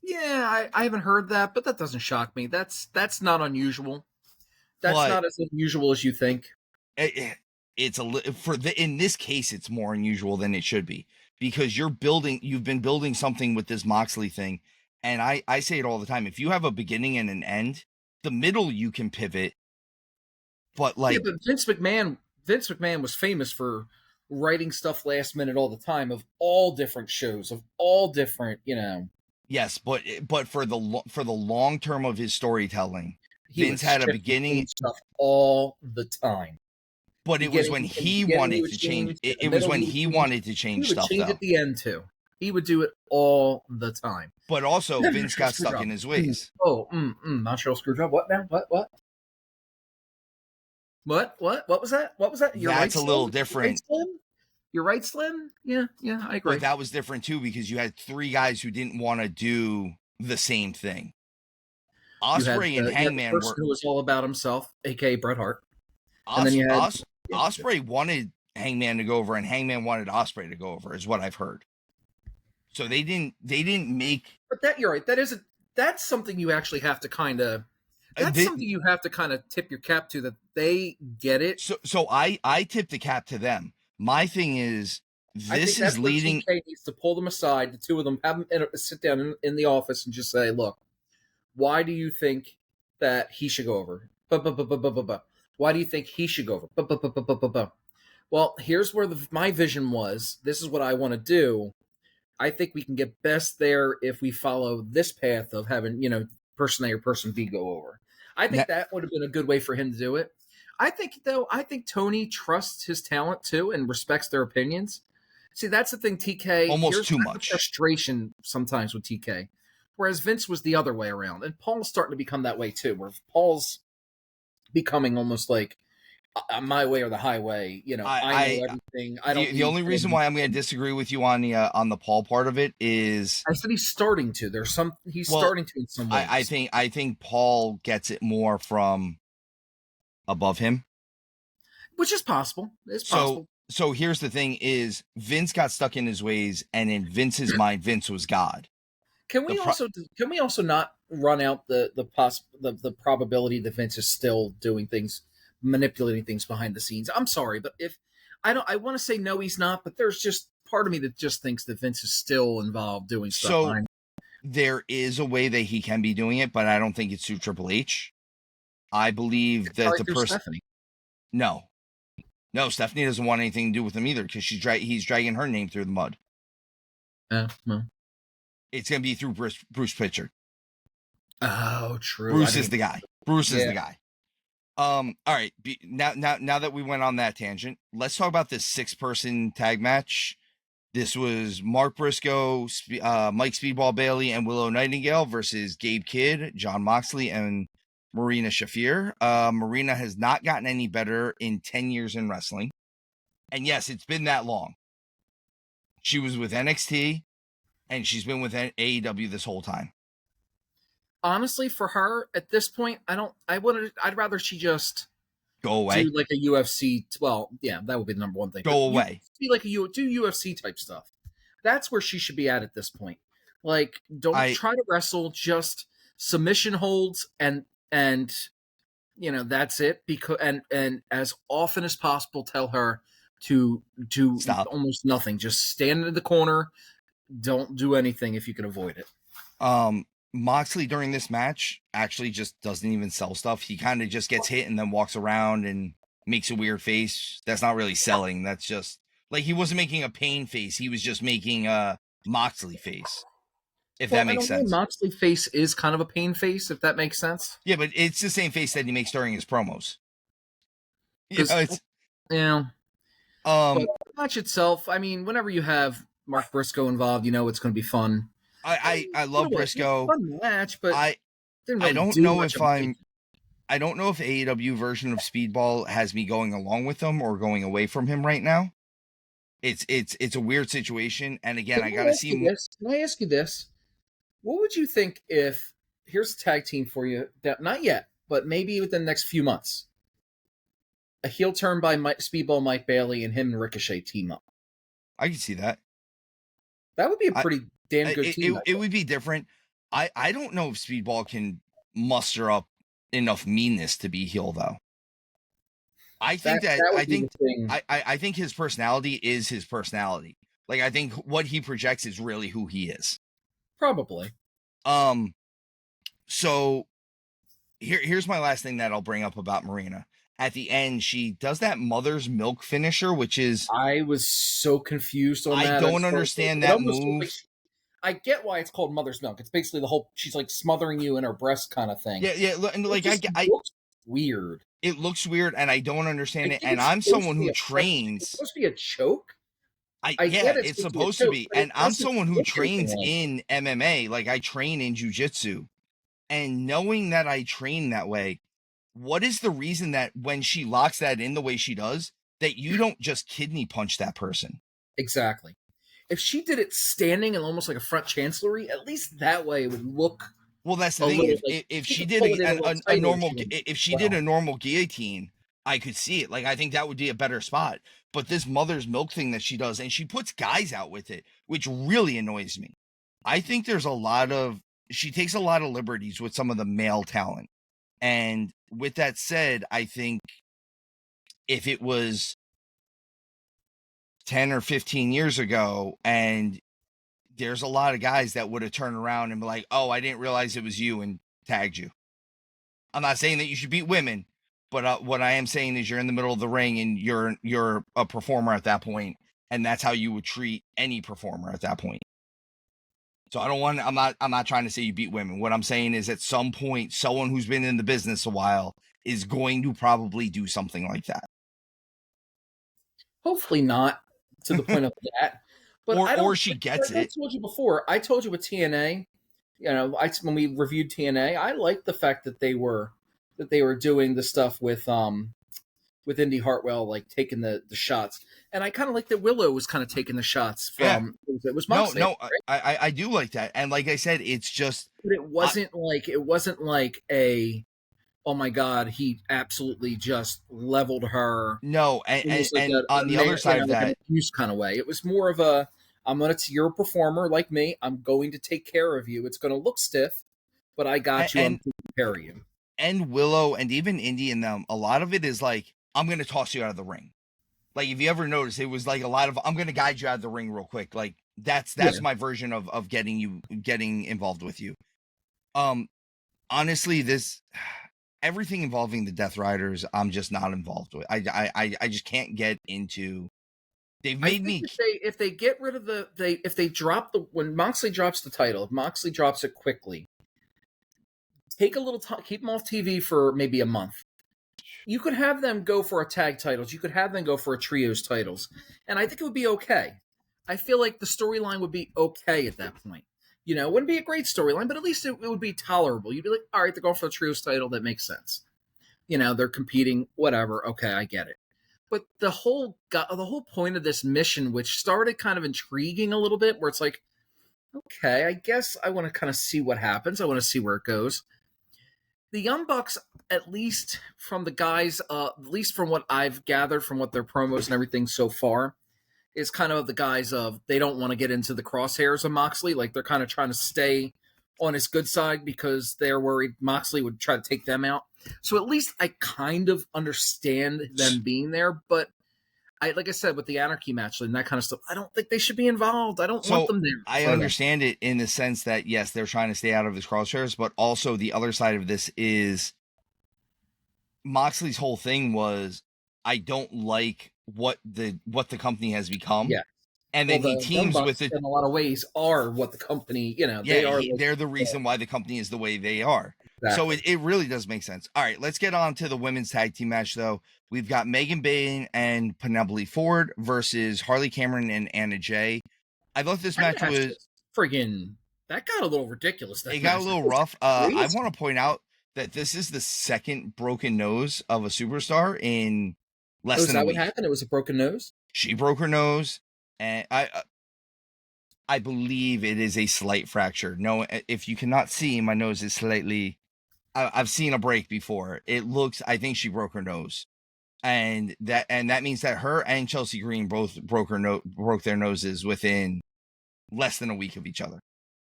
Yeah, I haven't heard that, but that doesn't shock me. That's not unusual. That's not as unusual as you think. In this case, it's more unusual than it should be, because you've been building something with this Moxley thing. And I say it all the time. If you have a beginning and an end, the middle you can pivot. But but Vince McMahon was famous for writing stuff last minute all the time of all different shows, of all different, Yes, but for the long term of his storytelling, Vince had a beginning stuff all the time. But it was when he wanted to change. It was when he wanted to change stuff. He would change at the end too. He would do it all the time. But also, Vince got stuck in his ways. Montreal Screwjob. What now? What? What was that? What was that? That's a little different. You're right, Slim. Yeah, I agree. But that was different too, because you had 3 guys who didn't want to do the same thing. Ospreay and Hangman were who was all about himself, aka Bret Hart. Ospreay wanted Hangman to go over, and Hangman wanted Ospreay to go over, is what I've heard. So they didn't make. But you're right. That's something you actually have to kind of. That's something you have to kind of tip your cap to, that they get it. So I tip the cap to them. My thing is, this is leading. TK needs to pull them aside. The 2 of them have them sit down in the office and just say, "Look, why do you think that he should go over? Why do you think he should go over? Well, here's where my vision was. This is what I want to do. I think we can get best there if we follow this path of having, person A or person B go over. I think that would have been a good way for him to do it. I think Tony trusts his talent too and respects their opinions. See, that's the thing, TK. Almost too much frustration sometimes with TK. Whereas Vince was the other way around. And Paul's starting to become that way too, where Paul's becoming almost like, my way or the highway. I know everything. I don't. The only reason why I'm going to disagree with you on the Paul part of it is I said he's starting to. He's starting to in some ways. I think Paul gets it more from above him, which is possible. It's possible. So here's the thing: is Vince got stuck in his ways, and in Vince's mind, Vince was God. Can we also not run out the probability that Vince is still doing things, manipulating things behind the scenes? I'm sorry, but if I want to say no, he's not, but there's just part of me that just thinks that Vince is still involved doing stuff. So there is a way that he can be doing it, but I don't think it's through Triple H. I believe that the person. No, Stephanie doesn't want anything to do with him either because he's dragging her name through the mud. No. It's going to be through Bruce Pritchard. Oh, true. Bruce is the guy. Is the guy. All right. Now that we went on that tangent, let's talk about this 6-person tag match. This was Mark Briscoe, Mike Speedball Bailey, and Willow Nightingale versus Gabe Kidd, John Moxley, and Marina Shafir. Marina has not gotten any better in 10 years in wrestling. And yes, it's been that long. She was with NXT, and she's been with AEW this whole time. Honestly, for her at this point, I'd rather she just go away. Do like a UFC. Well, yeah, that would be the number one thing. Go away. Be like do UFC type stuff. That's where she should be at this point. Like, don't try to wrestle. Just submission holds and that's it. Because and as often as possible, tell her to do almost nothing. Just stand in the corner. Don't do anything if you can avoid it. Moxley during this match actually just doesn't even sell stuff. He kind of just gets hit and then walks around and makes a weird face. That's not really selling. That's just like he wasn't making a pain face. He was just making a Moxley face. If that makes sense. Moxley face is kind of a pain face, if that makes sense. Yeah, but it's the same face that he makes during his promos. But the match itself, I mean, whenever you have Mark Briscoe involved, it's going to be fun. I love Briscoe. Fun match, but I don't know if AEW version of Speedball has me going along with him or going away from him right now. It's a weird situation, and again, I gotta see. Can I ask you this? What would you think if here's a tag team for you? That not yet, but maybe within the next few months, a heel turn by Speedball Mike Bailey and him and Ricochet team up. I can see that. That would be a pretty damn good team. It would be different. I don't know if Speedball can muster up enough meanness to be heel though. I think I think his personality is his personality. Like I think what he projects is really who he is. Probably. So here's my last thing that I'll bring up about Marina. At the end, she does that mother's milk finisher, which is... I was so confused on that. I don't understand that move. I get why it's called mother's milk. It's basically the whole... She's like smothering you in her breast kind of thing. Yeah. And like it looks weird. It looks weird, and I don't understand it. And I'm someone who trains... It's supposed to be a choke? It's supposed to be. And I'm someone who trains in MMA. Like, I train in jiu-jitsu. And knowing that I train that way... What is the reason that when she locks that in the way she does, that you don't just kidney punch that person? Exactly. If she did it standing and almost like a front chancellery, at least that way it would look. Well, that's the thing. If she did a normal, if she did a normal guillotine, I could see it. Like I think that would be a better spot. But this mother's milk thing that she does, and she puts guys out with it, which really annoys me. I think she takes a lot of liberties with some of the male talent. And with that said, I think if it was 10 or 15 years ago and there's a lot of guys that would have turned around and be like, oh, I didn't realize it was you and tagged you. I'm not saying that you should beat women, but what I am saying is you're in the middle of the ring and you're a performer at that point, and that's how you would treat any performer at that point. So I'm not trying to say you beat women. What I'm saying is at some point, someone who's been in the business a while is going to probably do something like that. Hopefully not to the point of that. But or she gets it. I told you before. I told you with TNA, when we reviewed TNA, I liked the fact that they were doing the stuff with with Indy Hartwell, like taking the shots. And I kind of like that Willow was kind of taking the shots from it was Moxley. No, right? I do like that. And like I said, it's just but it wasn't like a oh my god, he absolutely just leveled her. No, and on the other side of that, like an abuse kind of way. It was more of a you're a performer like me. I'm going to take care of you. It's going to look stiff, but I got you. I'm taking care of you. And Willow and even Indy and them, a lot of it is like, I'm going to toss you out of the ring. Like, if you ever notice, it was like a lot of, I'm going to guide you out of the ring real quick. Like, that's my version of getting involved with you. Honestly, everything involving the Death Riders, I'm just not involved with. I just can't get into. They've made me. If they get rid of if they drop when Moxley drops the title, if Moxley drops it quickly, take a little time, keep them off TV for maybe a month. You could have them go for a tag titles. You could have them go for a trios titles. And I think it would be okay. I feel like the storyline would be okay at that point. You know, it wouldn't be a great storyline, but at least it would be tolerable. You'd be like, all right, they're going for the trios title. That makes sense. You know, they're competing, whatever. Okay, I get it. But the whole point of this mission, which started kind of intriguing a little bit, where it's like, okay, I guess I want to kind of see what happens. I want to see where it goes. The Young Bucks, at least from the guys, at least from what I've gathered from what their promos and everything so far, is kind of the guys of they don't want to get into the crosshairs of Moxley. Like they're kind of trying to stay on his good side because they're worried Moxley would try to take them out. So at least I kind of understand them being there, but like I said, with the Anarchy match and that kind of stuff, I don't think they should be involved. I don't want them there. I understand it in the sense that, yes, they're trying to stay out of his crosshairs, but also the other side of this is Moxley's whole thing was, I don't like what the company has become. Yeah. And then he teams with it in a lot of ways are what the company, you know, they're the reason why the company is the way they are. Exactly. So it really does make sense. All right, let's get on to the women's tag team match though. We've got Megan Bayne and Penelope Ford versus Harley Cameron and Anna Jay. I thought this match was friggin' that got a little ridiculous. It got a little rough. I want to point out that this is the second broken nose of a superstar in less than a week. What happened? It was a broken nose? She broke her nose. And I believe it is a slight fracture. No, if you cannot see, my nose is slightly. I've seen a break before. It looks. I think she broke her nose, and that means that her and Chelsea Green both broke their noses within less than a week of each other.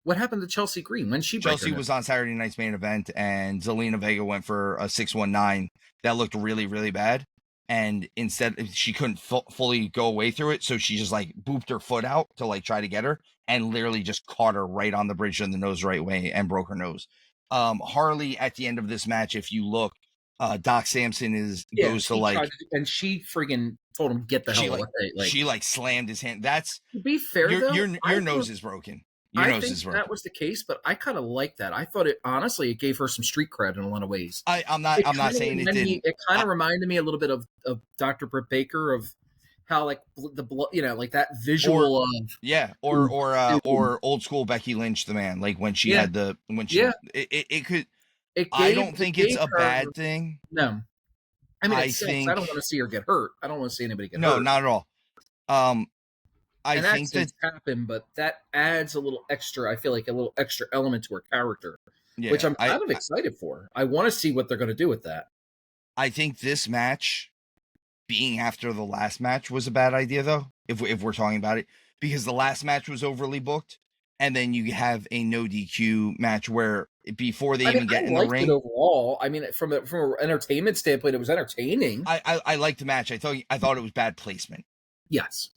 What happened to Chelsea Green when Chelsea was on Saturday night's main event, and Zelina Vega went for a 619 that looked really, really bad. And instead, she couldn't fully go away through it, so she just like booped her foot out to like try to get her, and literally just caught her right on the bridge of the nose right way and broke her nose. Harley at the end of this match, if you look, Doc Samson goes to like, and she friggin' told him get the hell away. She like slammed his hand. That's to be fair, your nose is broken. I think that was the case, but I kind of like that. I thought it gave her some street cred in a lot of ways. I'm not saying it didn't. It kind of reminded me a little bit of Dr. Britt Baker, of how like the blood, you know, like that visual or old school Becky Lynch, the man, like when she had it could. I don't think it's a bad thing. No, I mean, I don't want to see her get hurt. I don't want to see anybody get hurt. No, not at all. I think that happened, but that adds a little extra. I feel like a little extra element to her character, which I'm kind of excited for. I want to see what they're going to do with that. I think this match being after the last match was a bad idea, though. If we're talking about it, because the last match was overly booked, and then you have a no DQ match where before they even get in the ring. Overall, I mean, from an entertainment standpoint, it was entertaining. I liked the match. I thought it was bad placement. Yes.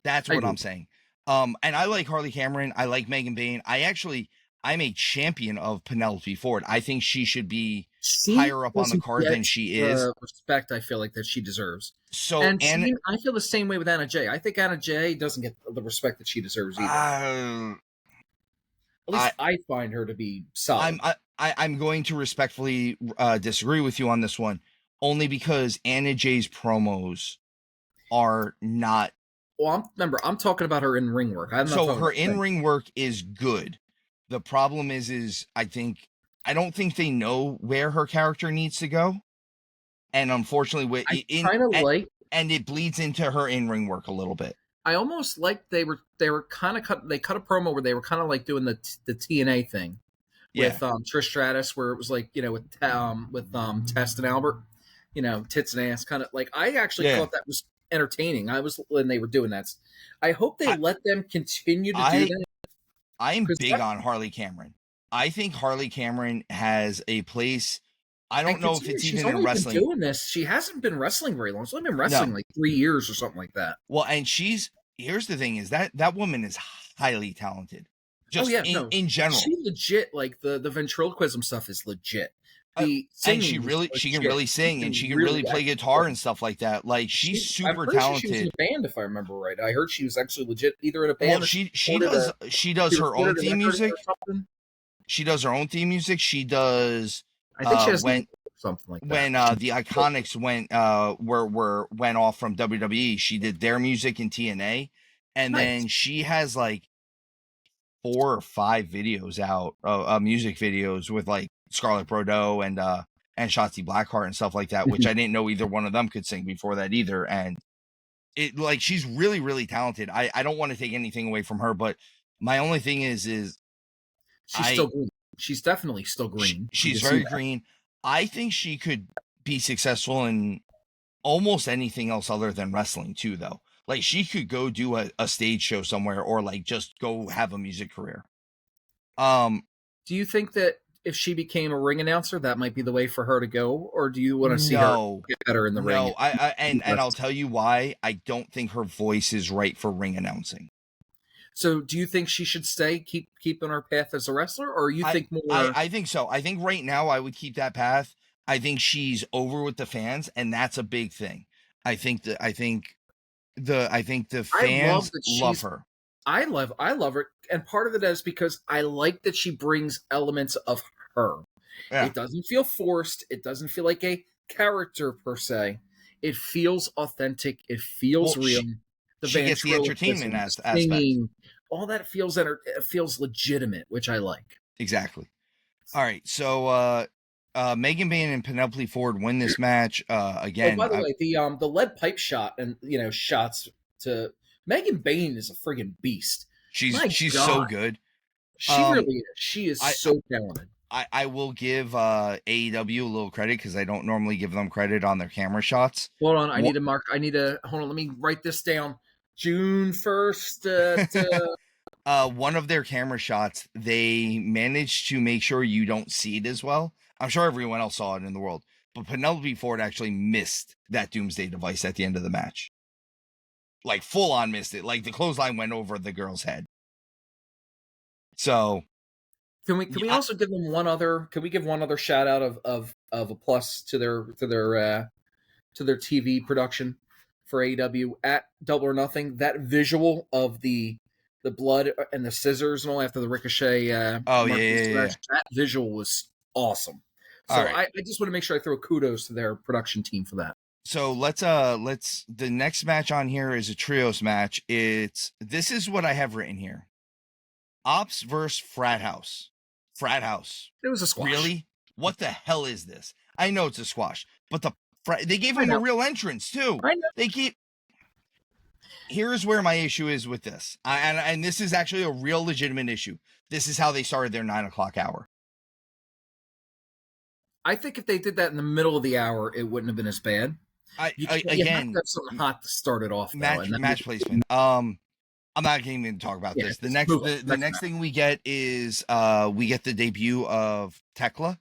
That's what I'm saying. And I like Harley Cameron. I like Megan Bayne. I'm a champion of Penelope Ford. I think she should be higher up on the card than she is. Respect, I feel like that she deserves. So, I feel the same way with Anna Jay. I think Anna Jay doesn't get the respect that she deserves either. At least I find her to be solid. I'm going to respectfully disagree with you on this one, only because Anna Jay's promos are not. Well, I'm talking about her in-ring work. Her in-ring work is good. The problem is I don't think they know where her character needs to go. And unfortunately, and it bleeds into her in-ring work a little bit. I almost liked they were kind of they cut a promo where they were kind of like doing the TNA thing with Trish Stratus, where it was like, you know, with Test and Albert, you know, tits and ass, kind of like, I actually thought that was entertaining. I was when they were doing that. I hope they let them continue to do that. I am big on Harley Cameron. I think Harley Cameron has a place. I don't know if it's even in wrestling. Been doing this. She hasn't been wrestling very long. She's only been wrestling like 3 years or something like that. Well, and here's the thing is that woman is highly talented. Just in general. She legit, like the ventriloquism stuff is legit. And she can really sing, and she can really play guitar and stuff like that. Like, she's super talented. She was in a band, if I remember right. I heard she was actually legit either in a band. Well, she does her own theme music. She does her own theme music. She does. I think she has something like that. When the Iconics went off from WWE, she did their music in TNA, and then she has like 4 or 5 videos out, music videos with like Scarlett Bordeaux and Shotzi Blackheart and stuff like that, which I didn't know either one of them could sing before that either. And it, like, she's really, really talented. I don't want to take anything away from her, but my only thing is she's still green. She's definitely still green. She's very green. I think she could be successful in almost anything else other than wrestling too, though. Like, she could go do a stage show somewhere, or like just go have a music career. Do you think that if she became a ring announcer, that might be the way for her to go, or do you want to see her get better in the ring? No, and I'll tell you why. I don't think her voice is right for ring announcing. So, do you think she should stay, keep on her path as a wrestler, or you think more? I think so. I think right now I would keep that path. I think she's over with the fans, and that's a big thing. I think the fans love her. I love her, and part of it is because I like that she brings elements of her. Yeah. It doesn't feel forced. It doesn't feel like a character per se. It feels authentic. It feels real. She gets the entertainment aspect. All that feels legitimate, which I like. Exactly. All right, so Megan Bayne and Penelope Ford win this match again. Oh, by the way, the lead pipe shot and shots to Megan Bayne is a friggin' beast. She's so good. She really is. She is so talented. I will give AEW a little credit because I don't normally give them credit on their camera shots. Hold on, hold on. Let me write this down. June 1st. One of their camera shots, they managed to make sure you don't see it as well. I'm sure everyone else saw it in the world, but Penelope Ford actually missed that Doomsday device at the end of the match. Like, full on missed it. Like, the clothesline went over the girl's head. So, can we also give them one other? Can we give one other shout out of a plus to their TV production for AEW at Double or Nothing? That visual of the blood and the scissors and all after the Ricochet. That visual was awesome. So I just want to make sure I throw kudos to their production team for that. So let's the next match on here is a trios match. This is what I have written here. Ops versus Frat House. It was a squash. Really? What the hell is this? I know it's a squash, but they gave him a real entrance too. I know. Here's where my issue is with this. And this is actually a real legitimate issue. This is how they started their 9:00 hour. I think if they did that in the middle of the hour, it wouldn't have been as bad. You have to have something hot to start it off. Match placement. I'm not going to talk about this. The next thing we get is we get the debut of Tekla,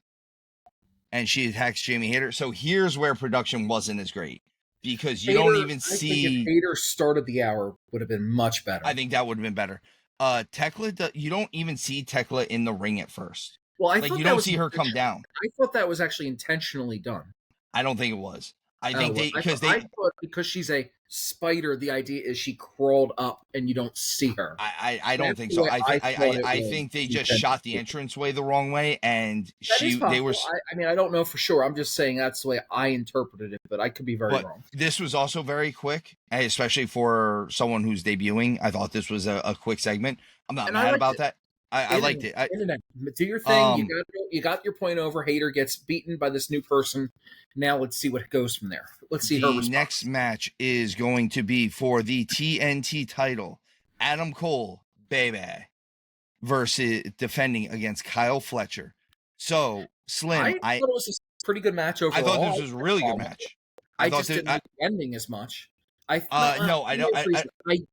and she attacks Jamie Hayter. So here's where production wasn't as great because you don't even see. I think if Hayter started the hour, would have been much better. I think that would have been better. Tekla, you don't even see Tekla in the ring at first. Well, you don't see her come down. I thought that was actually intentionally done. I don't think it was. I think because she's a spider, the idea is she crawled up and you don't see her. I don't think so. I think they just shot the entranceway the wrong way, and they were. I mean, I don't know for sure. I'm just saying that's the way I interpreted it, but I could be very wrong. This was also very quick, especially for someone who's debuting. I thought this was a quick segment. I'm not mad about that. I liked it. Do your thing. You got your point over. Hater gets beaten by this new person. Now let's see what goes from there. Let's see her response. The next match is going to be for the TNT title. Adam Cole, baby, versus defending against Kyle Fletcher. So, Slim, I thought it was a pretty good match overall. I thought this was a really good match. I just didn't like the ending as much. I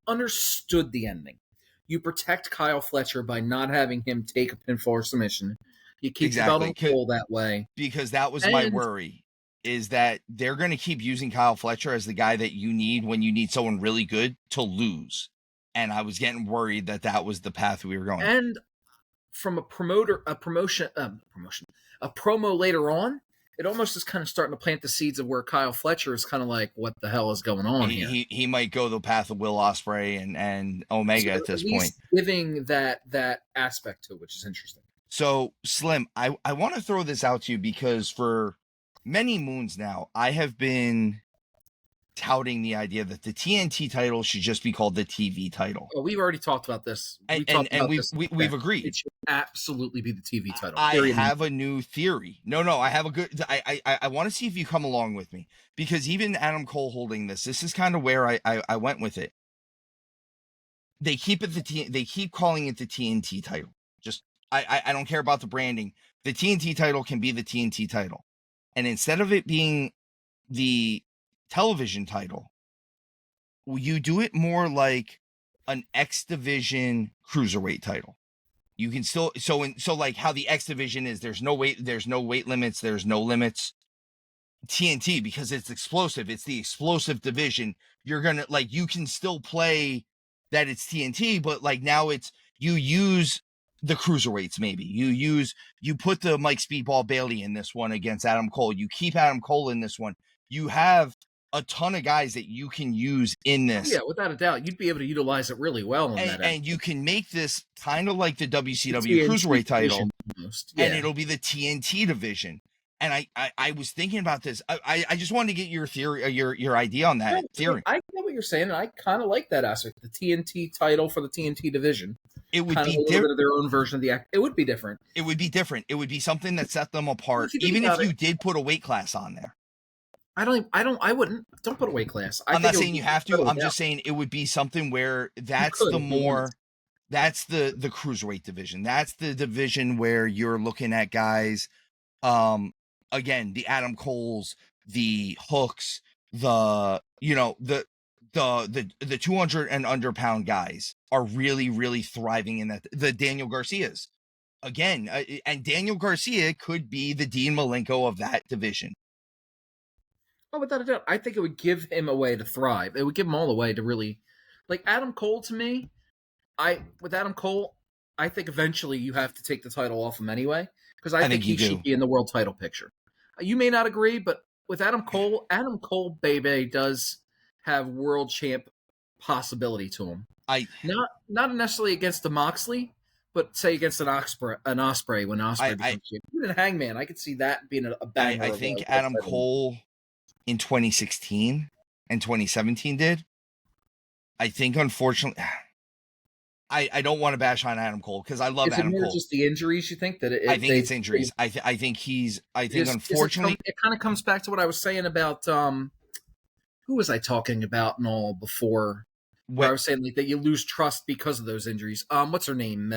understood the ending. You protect Kyle Fletcher by not having him take a pinfall or submission. You keep the belt on Cole that way. Because that was my worry, is that they're going to keep using Kyle Fletcher as the guy that you need when you need someone really good to lose. And I was getting worried that was the path we were going. And from a promo later on, it almost is kind of starting to plant the seeds of where Kyle Fletcher is kind of like, what the hell is going on here? He might go the path of Will Ospreay and Omega at this point. Giving that aspect to it, which is interesting. So, Slim, I want to throw this out to you because for many moons now, I have been touting the idea that the TNT title should just be called the TV title. Well, we've already talked about this. We've agreed. It should absolutely be the TV title. I have a new theory. No, I have a good. I want to see if you come along with me, because even Adam Cole holding this is kind of where I went with it. They keep calling it the TNT title. Just I don't care about the branding. The TNT title can be the TNT title, and instead of it being the television title, you do it more like an X Division cruiserweight title. You can still so like how the X Division is, there's no weight limits, there's no limits. TNT, because it's explosive, it's the explosive division. You're gonna you can still play that it's TNT, but now it's you use the cruiserweights. Maybe you put the Mike Speedball Bailey in this one against Adam Cole. You keep Adam Cole in this one. You have a ton of guys that you can use in this. Yeah, without a doubt. You'd be able to utilize it really well in that. And you can make this kind of like the WCW Cruiserweight title, and it'll be the TNT division. And I was thinking about this. I just wanted to get your theory, your idea on that theory. I get what you're saying, and I kind of like that aspect. The TNT title for the TNT division. It would be different. Their own version of the act. It would be different. It would be different. It would be something that set them apart, even if you did put a weight class on there. I wouldn't. Don't put a weight class. I'm not saying you have to. I'm just saying it would be something where that's the cruiserweight division. That's the division where you're looking at guys, again, the Adam Coles, the Hooks, the 200 and under pound guys are really, really thriving in that. The Daniel Garcias, again, and Daniel Garcia could be the Dean Malenko of that division. Oh, without a doubt. I think it would give him a way to thrive. It would give him all the way to really... Adam Cole, to me, with Adam Cole, I think eventually you have to take the title off him anyway, because I think he should be in the world title picture. You may not agree, but with Adam Cole, baby, does have world champ possibility to him. Not necessarily against the Moxley, but say against an Ospreay when Ospreay becomes champ. Even Hangman, I could see that being a banger. I think Adam Cole in 2016 and 2017 did. I think, unfortunately, I don't want to bash on Adam Cole because I love Adam Cole. Is it more just the injuries, you think? I think it's injuries. I think unfortunately... It kind of comes back to what I was saying about... who was I talking about and all before? Where I was saying that you lose trust because of those injuries. What's her name?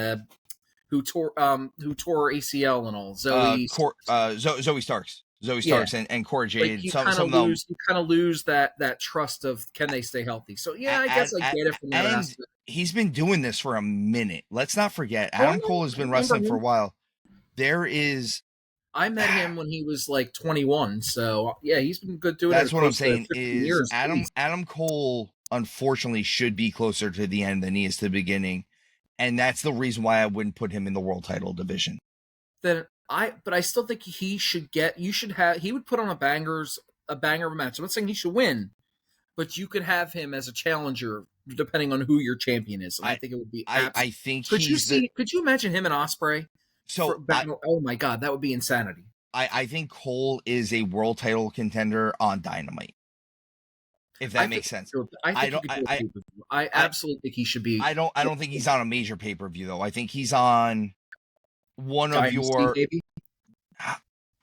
Who tore ACL and all? Zoe Starks. Zoe Starks and Cora Jade. You kind of lose that trust of can they stay healthy. So I guess I get it from that aspect. He's been doing this for a minute. Let's not forget, Adam Cole has been wrestling for a while. I met him when he was 21, so he's been good doing it. That's what I'm saying. Is Adam Cole unfortunately should be closer to the end than he is to the beginning, and that's the reason why I wouldn't put him in the world title division. But I still think he should he would put on a banger of a match. I'm not saying he should win, but you could have him as a challenger depending on who your champion is. And I think it would be. I think. Could you imagine him and Ospreay? Oh my God, that would be insanity. I think Cole is a world title contender on Dynamite. if that makes sense. I absolutely think he should be. I don't think he's on a major pay-per-view though. I think he's on one of your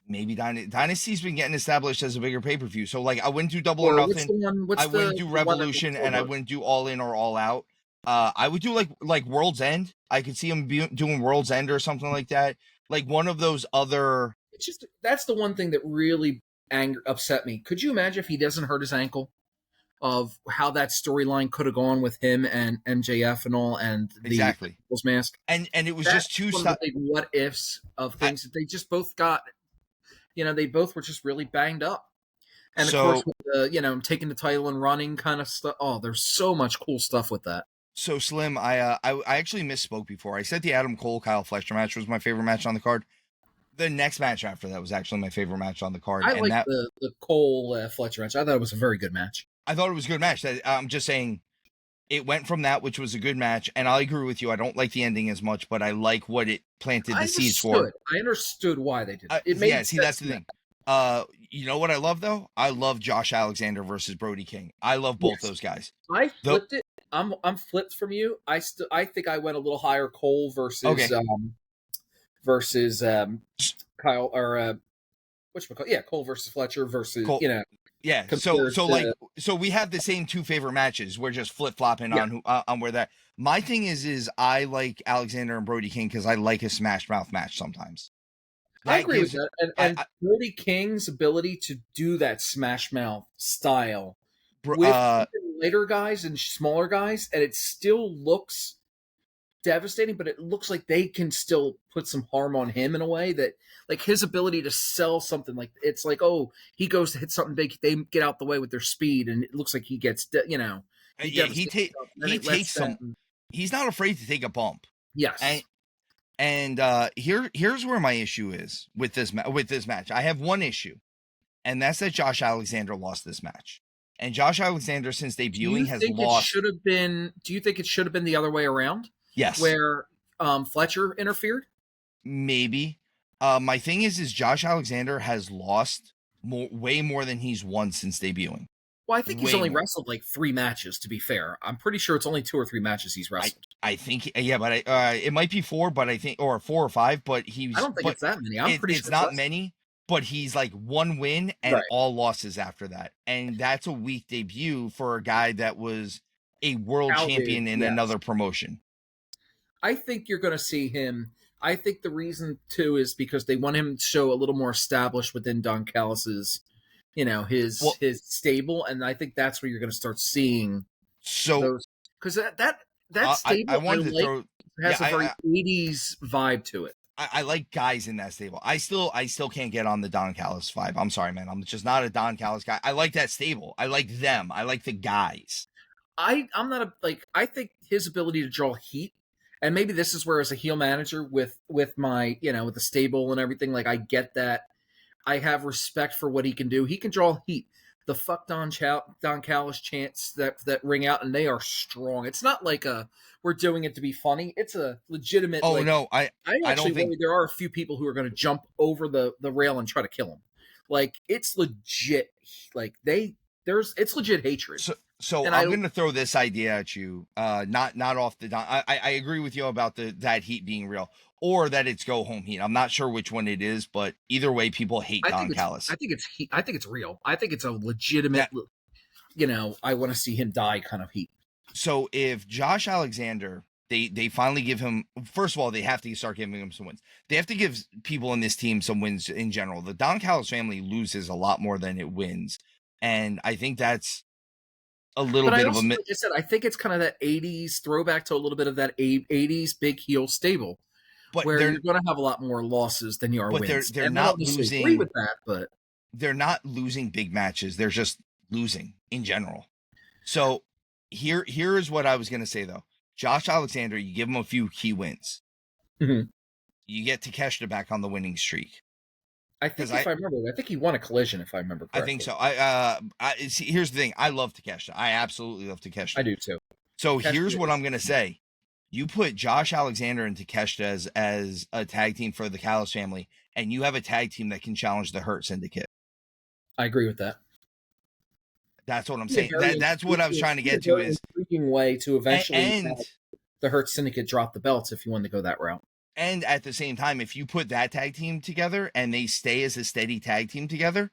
maybe Dynasty's been getting established as a bigger pay-per-view. So like I wouldn't do Double or Nothing. I wouldn't do Revolution, and I wouldn't do All In or All Out. I would do like World's End. I could see him doing World's End or something like that. Like one of those other. It's just that's the one thing that really upset me. Could you imagine if he doesn't hurt his ankle? Of how that storyline could have gone with him and MJF and all, and the exactly mask, and it was just two big what ifs of things that they just both got. They both were just really banged up, and of course, with the, taking the title and running kind of stuff. Oh, there's so much cool stuff with that. So Slim, I actually misspoke before. I said the Adam Cole Kyle Fletcher match was my favorite match on the card. The next match after that was actually my favorite match on the card. I like the Cole Fletcher match. I thought it was a very good match. I thought it was a good match. I'm just saying it went from that, which was a good match, and I agree with you. I don't like the ending as much, but I like what it planted the seeds for. I understood why they did it. Made see, that's the thing. You know what I love, though? I love Josh Alexander versus Brody King. I love both those guys. I flipped it. I'm flipped from you. I think I went a little higher Cole versus Kyle or Cole versus Fletcher versus Cole. Yeah, so we have the same two favorite matches. We're just flip flopping on where that. My thing is I like Alexander and Brody King because I like a smash mouth match sometimes. I agree with that, and Brody King's ability to do that smash mouth style with later guys and smaller guys, and it still looks devastating, but it looks like they can still put some harm on him in a way that, like, his ability to sell something, like, it's like, oh, he goes to hit something big, they get out the way with their speed, and it looks like he gets, he takes some. He's not afraid to take a bump. Yes, and here's where my issue is with this match. I have one issue, and that's that Josh Alexander lost this match. And Josh Alexander, since debuting, has lost. Do you think it should have been the other way around? Yes. Where Fletcher interfered? Maybe. My thing is Josh Alexander has lost way more than he's won since debuting. Well, I think he's only wrestled like 3 matches, to be fair. I'm pretty sure it's only 2 or 3 matches he's wrestled. I think, but it might be 4, but I think, or 4 or 5, but I don't think it's that many. I'm pretty sure it's not many, but he's like 1 win and all losses after that. And that's a weak debut for a guy that was a world champion in another promotion. I think you're going to see him. I think the reason too is because they want him to show a little more established within Don Callis's, his stable, and I think that's where you're going to start seeing. So, because that stable has a very 80s vibe to it. I like guys in that stable. I still can't get on the Don Callis vibe. I'm sorry, man. I'm just not a Don Callis guy. I like that stable. I like them. I like the guys. I'm not I think his ability to draw heat. And maybe this is where, as a heel manager with my, with the stable and everything, like, I get that. I have respect for what he can do. He can draw heat. The fuck Don Callis chants that ring out, and they are strong. It's not like we're doing it to be funny. It's a legitimate. Oh, no, I actually don't think there are a few people who are going to jump over the rail and try to kill him. Like, it's legit. Like, it's legit hatred. So I'm going to throw this idea at you, not off the Don. I agree with you about that heat being real, or that it's go home heat. I'm not sure which one it is, but either way, people hate Don Callis. I think it's heat. I think it's real. I think it's a legitimate, I want to see him die kind of heat. So if Josh Alexander, they finally give him, first of all, they have to start giving him some wins. They have to give people in this team some wins in general. The Don Callis family loses a lot more than it wins, and I think that's a little bit of a. Like I said, I think it's kind of that 80s throwback to a little bit of that 80s big heel stable, where you're going to have a lot more losses than you are wins. They're not losing. Agree with that, but they're not losing big matches. They're just losing in general. So here is what I was going to say though. Josh Alexander, you give him a few key wins. Mm-hmm. You get Takeshita back on the winning streak. I think I remember, I think he won a collision, if I remember correctly. I think so. See, here's the thing. I love Takeshita. I absolutely love Takeshita. I do too. So here's what I'm going to say. You put Josh Alexander and Takeshita as a tag team for the Callis family, and you have a tag team that can challenge the Hurt Syndicate. I agree with that. That's what I'm saying. That's what I was trying to get to is intriguing way to eventually and the Hurt Syndicate drop the belts if you want to go that route. And at the same time, if you put that tag team together and they stay as a steady tag team together,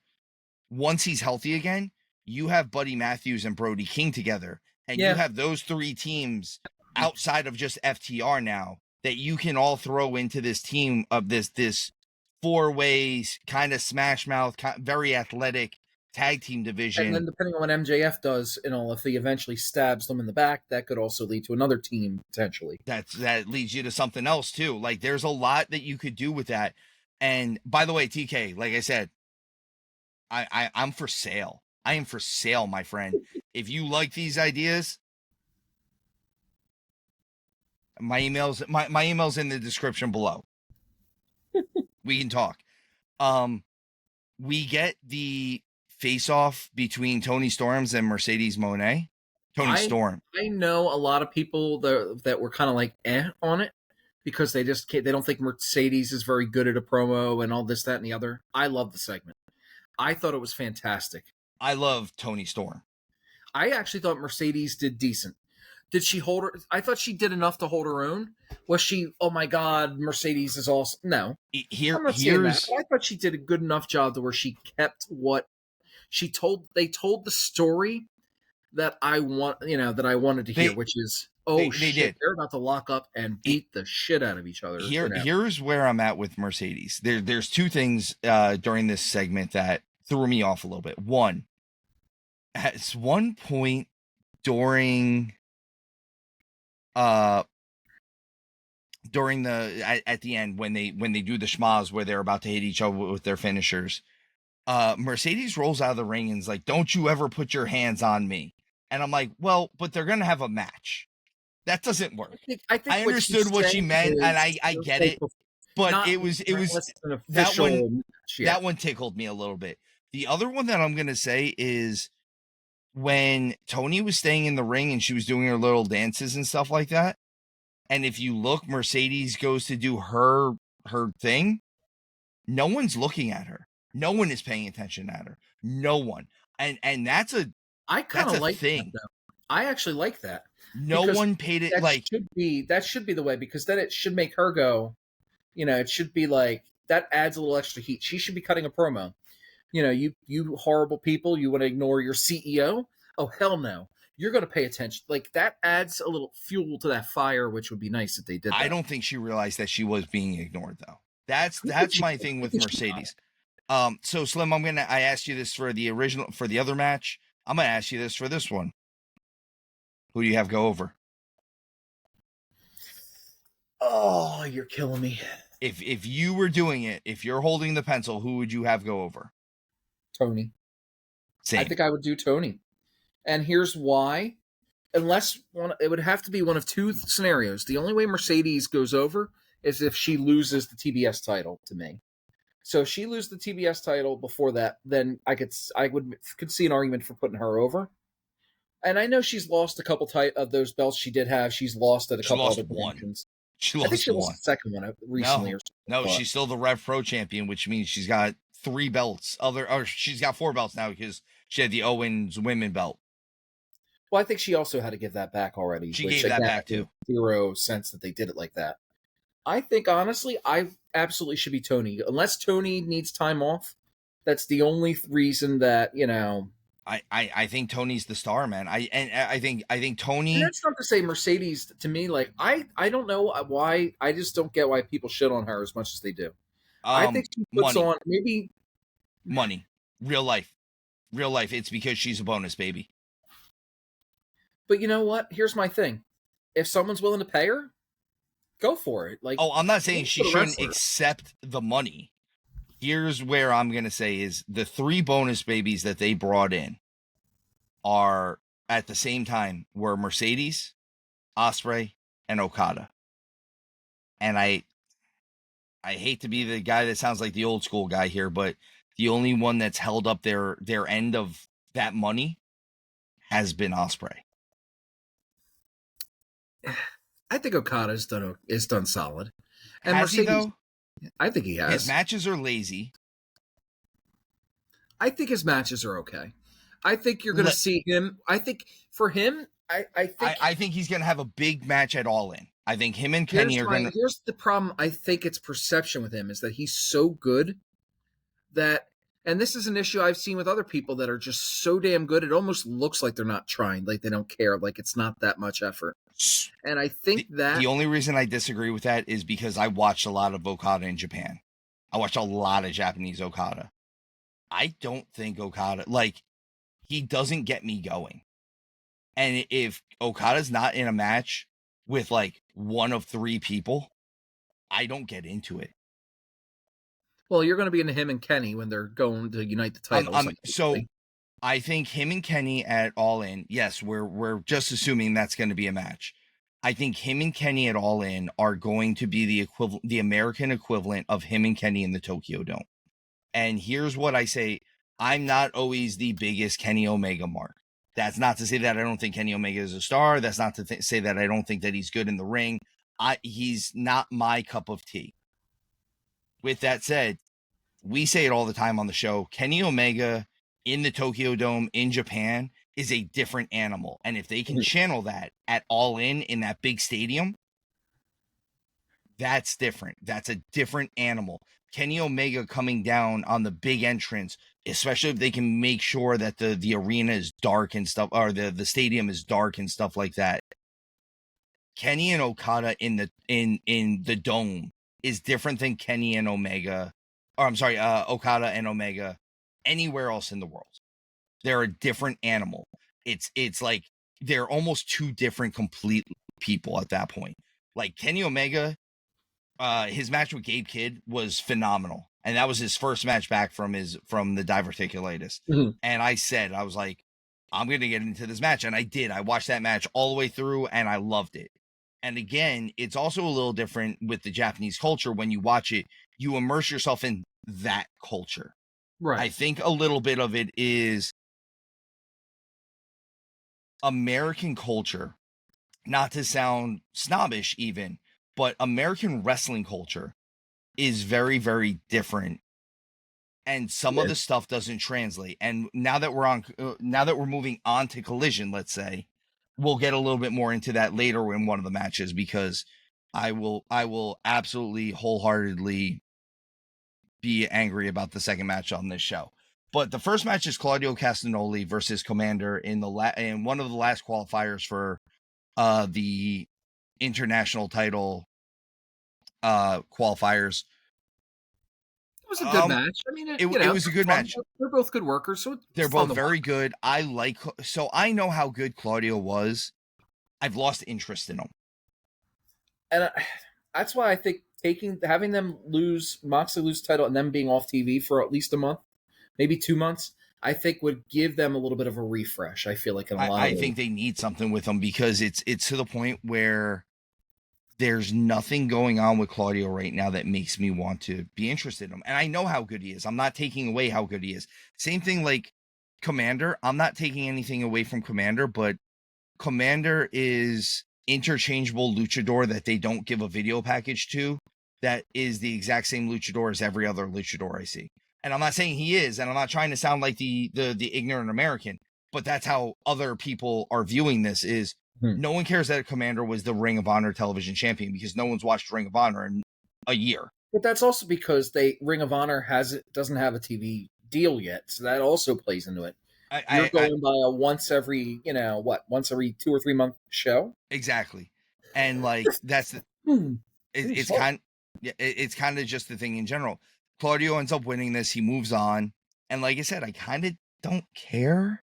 once he's healthy again, you have Buddy Matthews and Brody King together. And you have those 3 teams outside of just FTR now that you can all throw into this team of this 4-way kind of smash mouth, very athletic tag team division. And then depending on what MJF does, if he eventually stabs them in the back, that could also lead to another team potentially. That leads you to something else too. Like there's a lot that you could do with that. And by the way, TK, like I said, I'm for sale. I am for sale, my friend. If you like these ideas, my email's in the description below. We can talk. We get the face-off between Tony Storms and Mercedes Moné. Storm. I know a lot of people that were kind of like on it because they don't think Mercedes is very good at a promo and all this, that, and the other. I love the segment. I thought it was fantastic. I love Tony Storm. I actually thought Mercedes did decent. Did she hold her? I thought she did enough to hold her own. Was she, oh my God, Mercedes is awesome? No. I'm not saying that. I thought she did a good enough job to where she kept what she told. They told the story that I wanted to hear, which is, shit, they're about to lock up and beat the shit out of each other. Here's where I'm at with Mercedes. There's 2 things during this segment that threw me off a little bit. One, at one point during at the end when they do the schmaz where they're about to hit each other with their finishers, Mercedes rolls out of the ring and is like, "Don't you ever put your hands on me." And I'm like, well, but they're gonna have a match. That doesn't work. I think I understood what she meant, and I get it, but it was that one tickled me a little bit. The other one that I'm gonna say is when Tony was staying in the ring and she was doing her little dances and stuff like that. And if you look, Mercedes goes to do her thing. No one's looking at her. No one is paying attention at her. No one. And that's I kind of like thing. That, I actually like that. No one paid it that should be the way, because then it should make her go, it should be like that adds a little extra heat. She should be cutting a promo. You horrible people, you want to ignore your CEO? Oh, hell no. You're going to pay attention. Like, that adds a little fuel to that fire, which would be nice if they did that. I don't think she realized that she was being ignored, though. That's my thing with Mercedes. So Slim, I asked you this for the other match. I'm going to ask you this for this one. Who do you have go over? Oh, you're killing me. If you were doing it, if you're holding the pencil, who would you have go over? Tony. Same. I think I would do Tony. And here's why. It would have to be one of 2 scenarios. The only way Mercedes goes over is if she loses the TBS title to me. So if she loses the TBS title before that, then I could see an argument for putting her over. And I know she's lost a couple of those belts she did have. She's lost at a couple other promotions. She lost the second one recently. No, she's still the Rev Pro champion, which means she's got 3 belts. She's got 4 belts now because she had the Owens women belt. Well, I think she also had to give that back already. She gave that back too. 0 sense that they did it like that. I think, honestly, I absolutely should be Tony. Unless Tony needs time off, that's the only reason that, I think Tony's the star, man. I think Tony. And that's not to say Mercedes, to me, like, I don't know why. I just don't get why people shit on her as much as they do. I think she puts on maybe money, real life. It's because she's a bonus baby. But you know what? Here's my thing. If someone's willing to pay her, go for it. Like, I'm not saying she shouldn't accept the money. Here's where I'm going to say is the 3 bonus babies that they brought in are at the same time were Mercedes, Ospreay, and Okada. And I hate to be the guy that sounds like the old school guy here, but the only one that's held up their end of that money has been Ospreay. I think Okada is done solid. And has Mercedes, he, though? I think he has. His matches are lazy. I think his matches are okay. I think you're going to see him. I think for him, I think he's going to have a big match at All In. I think him and Kenny are going to. Here's the problem. I think it's perception with him is that he's so good that, and this is an issue I've seen with other people that are just so damn good. It almost looks like they're not trying, like they don't care, like it's not that much effort. And I think the only reason I disagree with that is because I watched a lot of Okada in Japan. I watched a lot of Japanese Okada. I don't think Okada, he doesn't get me going. And if Okada's not in a match with one of three people, I don't get into it. Well, you're going to be into him and Kenny when they're going to unite the titles. So I think him and Kenny at All In, yes, we're just assuming that's going to be a match. I think him and Kenny at All In are going to be the American equivalent of him and Kenny in the Tokyo Dome. And here's what I say. I'm not always the biggest Kenny Omega mark. That's not to say that I don't think Kenny Omega is a star. That's not to say that I don't think that he's good in the ring. He's not my cup of tea. With that said, we say it all the time on the show. Kenny Omega in the Tokyo Dome in Japan is a different animal. And if they can channel that at All In that big stadium, that's different. That's a different animal. Kenny Omega coming down on the big entrance, especially if they can make sure that the arena is dark and stuff, or the stadium is dark and stuff like that. Kenny and Okada in the dome is different than Kenny and Omega, or I'm sorry, Okada and Omega anywhere else in the world. They're a different animal. It's like they're almost two different complete people at that point. Like Kenny Omega, his match with Gabe Kidd was phenomenal. And that was his first match back from the diverticulitis. Mm-hmm. And I was like, I'm going to get into this match. And I did. I watched that match all the way through and I loved it. And again, it's also a little different with the Japanese culture. When you watch it, you immerse yourself in that culture. Right. I think a little bit of it is American culture, not to sound snobbish even, but American wrestling culture is very, very different. And some of the stuff doesn't translate. And now that we're moving on to Collision, let's say, we'll get a little bit more into that later in one of the matches, because I will absolutely wholeheartedly be angry about the second match on this show. But the first match is Claudio Castagnoli versus Commander in one of the last qualifiers for the international title qualifiers. It was a good match. I mean, it was a good match. They're both good workers, so they're both very good. I know how good Claudio was. I've lost interest in him, and that's why I think having them Moxley lose title and them being off TV for at least a month, maybe 2 months, I think would give them a little bit of a refresh. I feel like I think they need something with them, because it's to the point where there's nothing going on with Claudio right now that makes me want to be interested in him. And I know how good he is. I'm not taking away how good he is. Same thing like Commander. I'm not taking anything away from Commander, but Commander is interchangeable luchador that they don't give a video package to. That is the exact same luchador as every other luchador I see. And I'm not saying he is, and I'm not trying to sound like the ignorant American, but that's how other people are viewing this is. No one cares that Commander was the Ring of Honor television champion, because no one's watched Ring of Honor in a year. But that's also because Ring of Honor doesn't have a TV deal yet, so that also plays into it. You're going by a once every 2 or 3 month show. Exactly, and that's it's kind of just the thing in general. Claudio ends up winning this. He moves on, and like I said, I kind of don't care.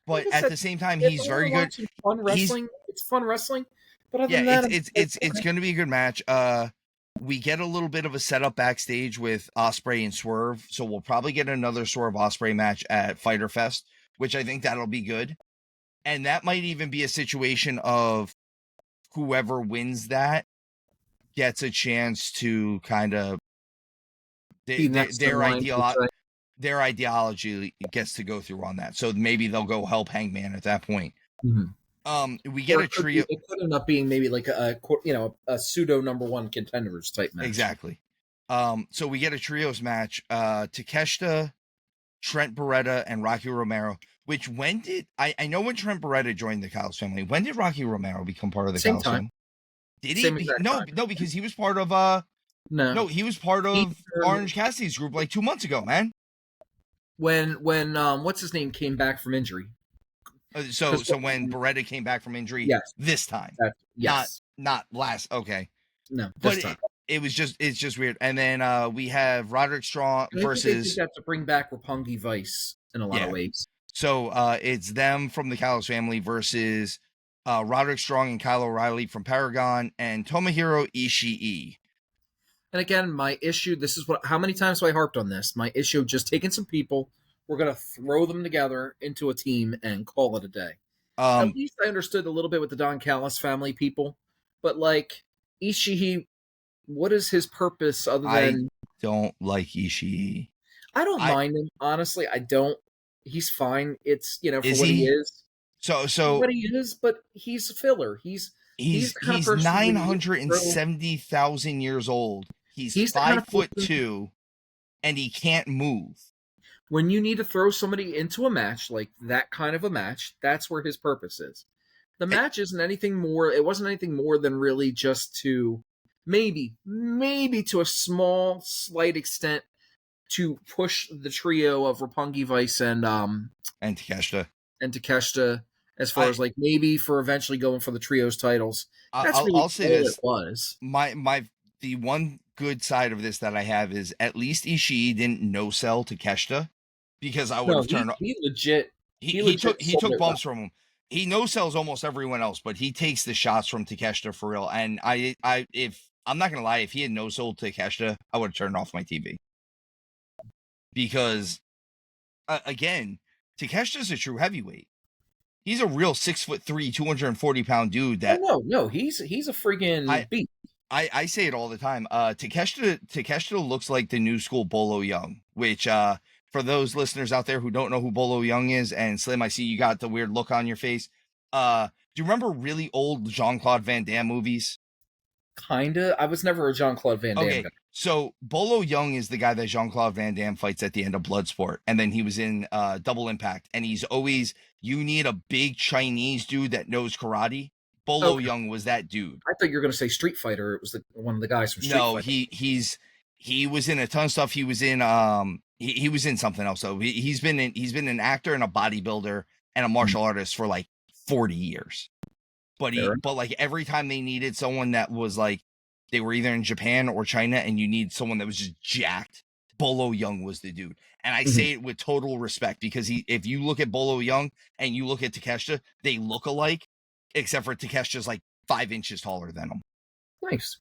But at the same time, he's very good. Fun wrestling. It's fun wrestling. But other than that, it's going to be a good match. We get a little bit of a setup backstage with Ospreay and Swerve, so we'll probably get another Swerve Ospreay match at Fyter Fest, which I think that'll be good. And that might even be a situation of whoever wins that gets a chance to kind of their ideology gets to go through on that. So maybe they'll go help Hangman at that point. Mm-hmm. We get a trio. It could end up being maybe like a pseudo number one contenders type match. Exactly. So we get a trios match. Takeshita, Trent Beretta, and Rocky Romero, Which when did I know when Trent Beretta joined the Callis family? When did Rocky Romero become part of the Callis family? Did he? Same exact time. No, because he was part of No, he was part of Orange Cassidy's group like 2 months ago, man. When what's his name came back from injury. So when Beretta came back from injury, yes, this time, yes, not last. Okay, no, but it's just weird. And then we have Roderick Strong versus. They have to bring back Roppongi Vice in a lot of ways. So it's them from the Callis family versus Roderick Strong and Kyle O'Reilly from Paragon and Tomohiro Ishii. And again, my issue. This is how many times have I harped on this? My issue: just taking some people. We're going to throw them together into a team and call it a day. At least I understood a little bit with the Don Callis family people. But, like, Ishii, what is his purpose other than... I don't like Ishii. I don't mind him. Honestly, I don't. He's fine. It's, for what he is. So what he is, but he's a filler. He's 970,000 years old. He's 5'2", and he can't move. When you need to throw somebody into a match, like that kind of a match, that's where his purpose is. The match isn't anything more. It wasn't anything more than really just to maybe to a slight extent to push the trio of Roppongi Vice and Takeshita as far as like maybe for eventually going for the trios titles. That's I'll say this. It was the one good side of this that I have is at least Ishii didn't no sell Takeshita. Because I would have turned. He legit. He took bumps from him. He no sells almost everyone else, but he takes the shots from Takeshita for real. And if I'm not gonna lie, if he had no sold Takeshita, I would have turned off my TV. Because again, Takeshita's a true heavyweight. He's a real 6'3", 240-pound dude. That no, he's a freaking beast. I say it all the time. Takeshita looks like the new school Bolo Young, which for those listeners out there who don't know who Bolo Young is, and Slim, I see you got the weird look on your face. Do you remember really old Jean-Claude Van Damme movies? Kinda. I was never a Jean-Claude Van Damme guy. So Bolo Young is the guy that Jean-Claude Van Damme fights at the end of Bloodsport, and then he was in Double Impact, and he's always, you need a big Chinese dude that knows karate. Bolo Young was that dude. I thought you were going to say Street Fighter. It was one of the guys from Street Fighter. No, he was in a ton of stuff. He was in he was in something else though. He's been an actor and a bodybuilder and a martial artist for like 40 years. But like every time they needed someone that was like, they were either in Japan or China and you need someone that was just jacked, Bolo Young was the dude. And I say it with total respect because if you look at Bolo Young and you look at Takeshita, they look alike, except for Takeshita's like 5 inches taller than him. Nice.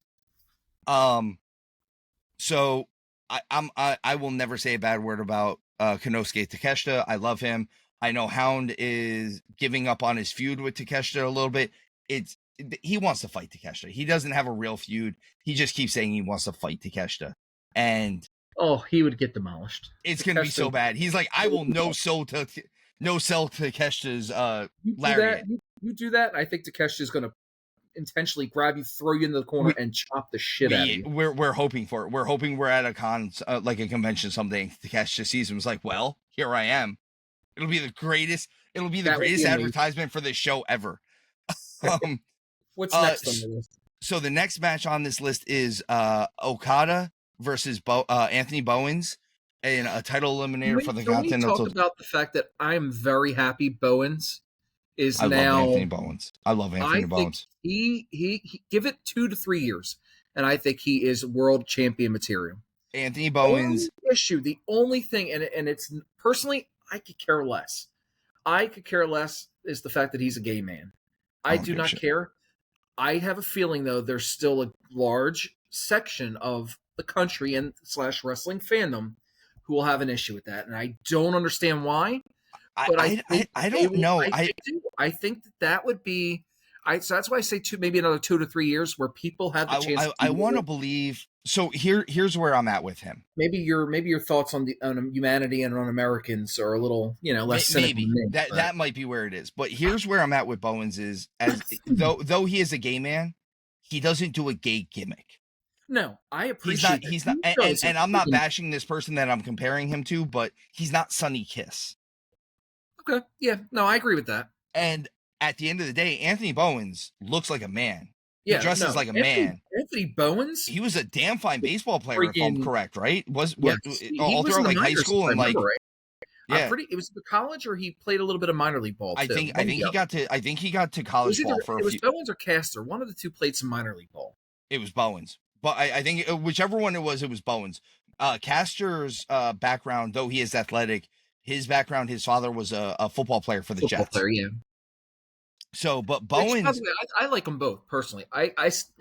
So I will never say a bad word about Konosuke Takeshita. I love him. I know Hound is giving up on his feud with Takeshita a little bit. He wants to fight Takeshita. He doesn't have a real feud. He just keeps saying he wants to fight Takeshita. And he would get demolished. It's going to be so bad. He's like, I will no sell Takeshita's Lariat. You do that, I think Takeshita's going to intentionally grab you, throw you into the corner, and chop the shit out of you. We're hoping for it. We're hoping we're at a con, like a convention someday. Takeshita sees him, is like, well, here I am. It'll be the greatest. It'll be the greatest advertisement for this show ever. What's next on the list? So the next match on this list is Okada versus Anthony Bowens in a title eliminator for the Continental. Can we talk about the fact that I'm very happy Bowens is I now... love Anthony Bowens. I love Anthony Bowens. He give it 2 to 3 years, and I think he is world champion material. Anthony Bowens... The only thing, and it's... Personally, I could care less. I could care less is the fact that he's a gay man. I do not care. I have a feeling, though, there's still a large section of the country and / wrestling fandom who will have an issue with that, and I don't understand why. But I don't know. I think that would be. So that's why I say maybe another 2 to 3 years where people have the chance. I want to believe. So here's where I'm at with him. Maybe your thoughts on humanity and on Americans are a little less cynical. Maybe that might be where it is. But here's where I'm at with Bowens is though he is a gay man, he doesn't do a gay gimmick. No, I appreciate. He's not, and I'm not bashing this person that I'm comparing him to, but he's not Sonny Kiss. Okay. Yeah. No, I agree with that. And at the end of the day, Anthony Bowens looks like a man. He Yeah. dresses No, like a man. Anthony Bowens. He was a damn fine baseball player, if I'm Freaking correct, right? Was yes. He all was in throughout the like high minors, if school I and like remember right. yeah. It was the college, or he played a little bit of minor league ball too. I think he got to college ball for a It was few. Bowens or Castor. One of the two played some minor league ball. It was Bowens, but I think whichever one it was Bowens. Castor's background, though he is athletic, his background, his father was a football player for the Jets. Player, yeah. So, but Bowens, which, by the way, I like them both personally.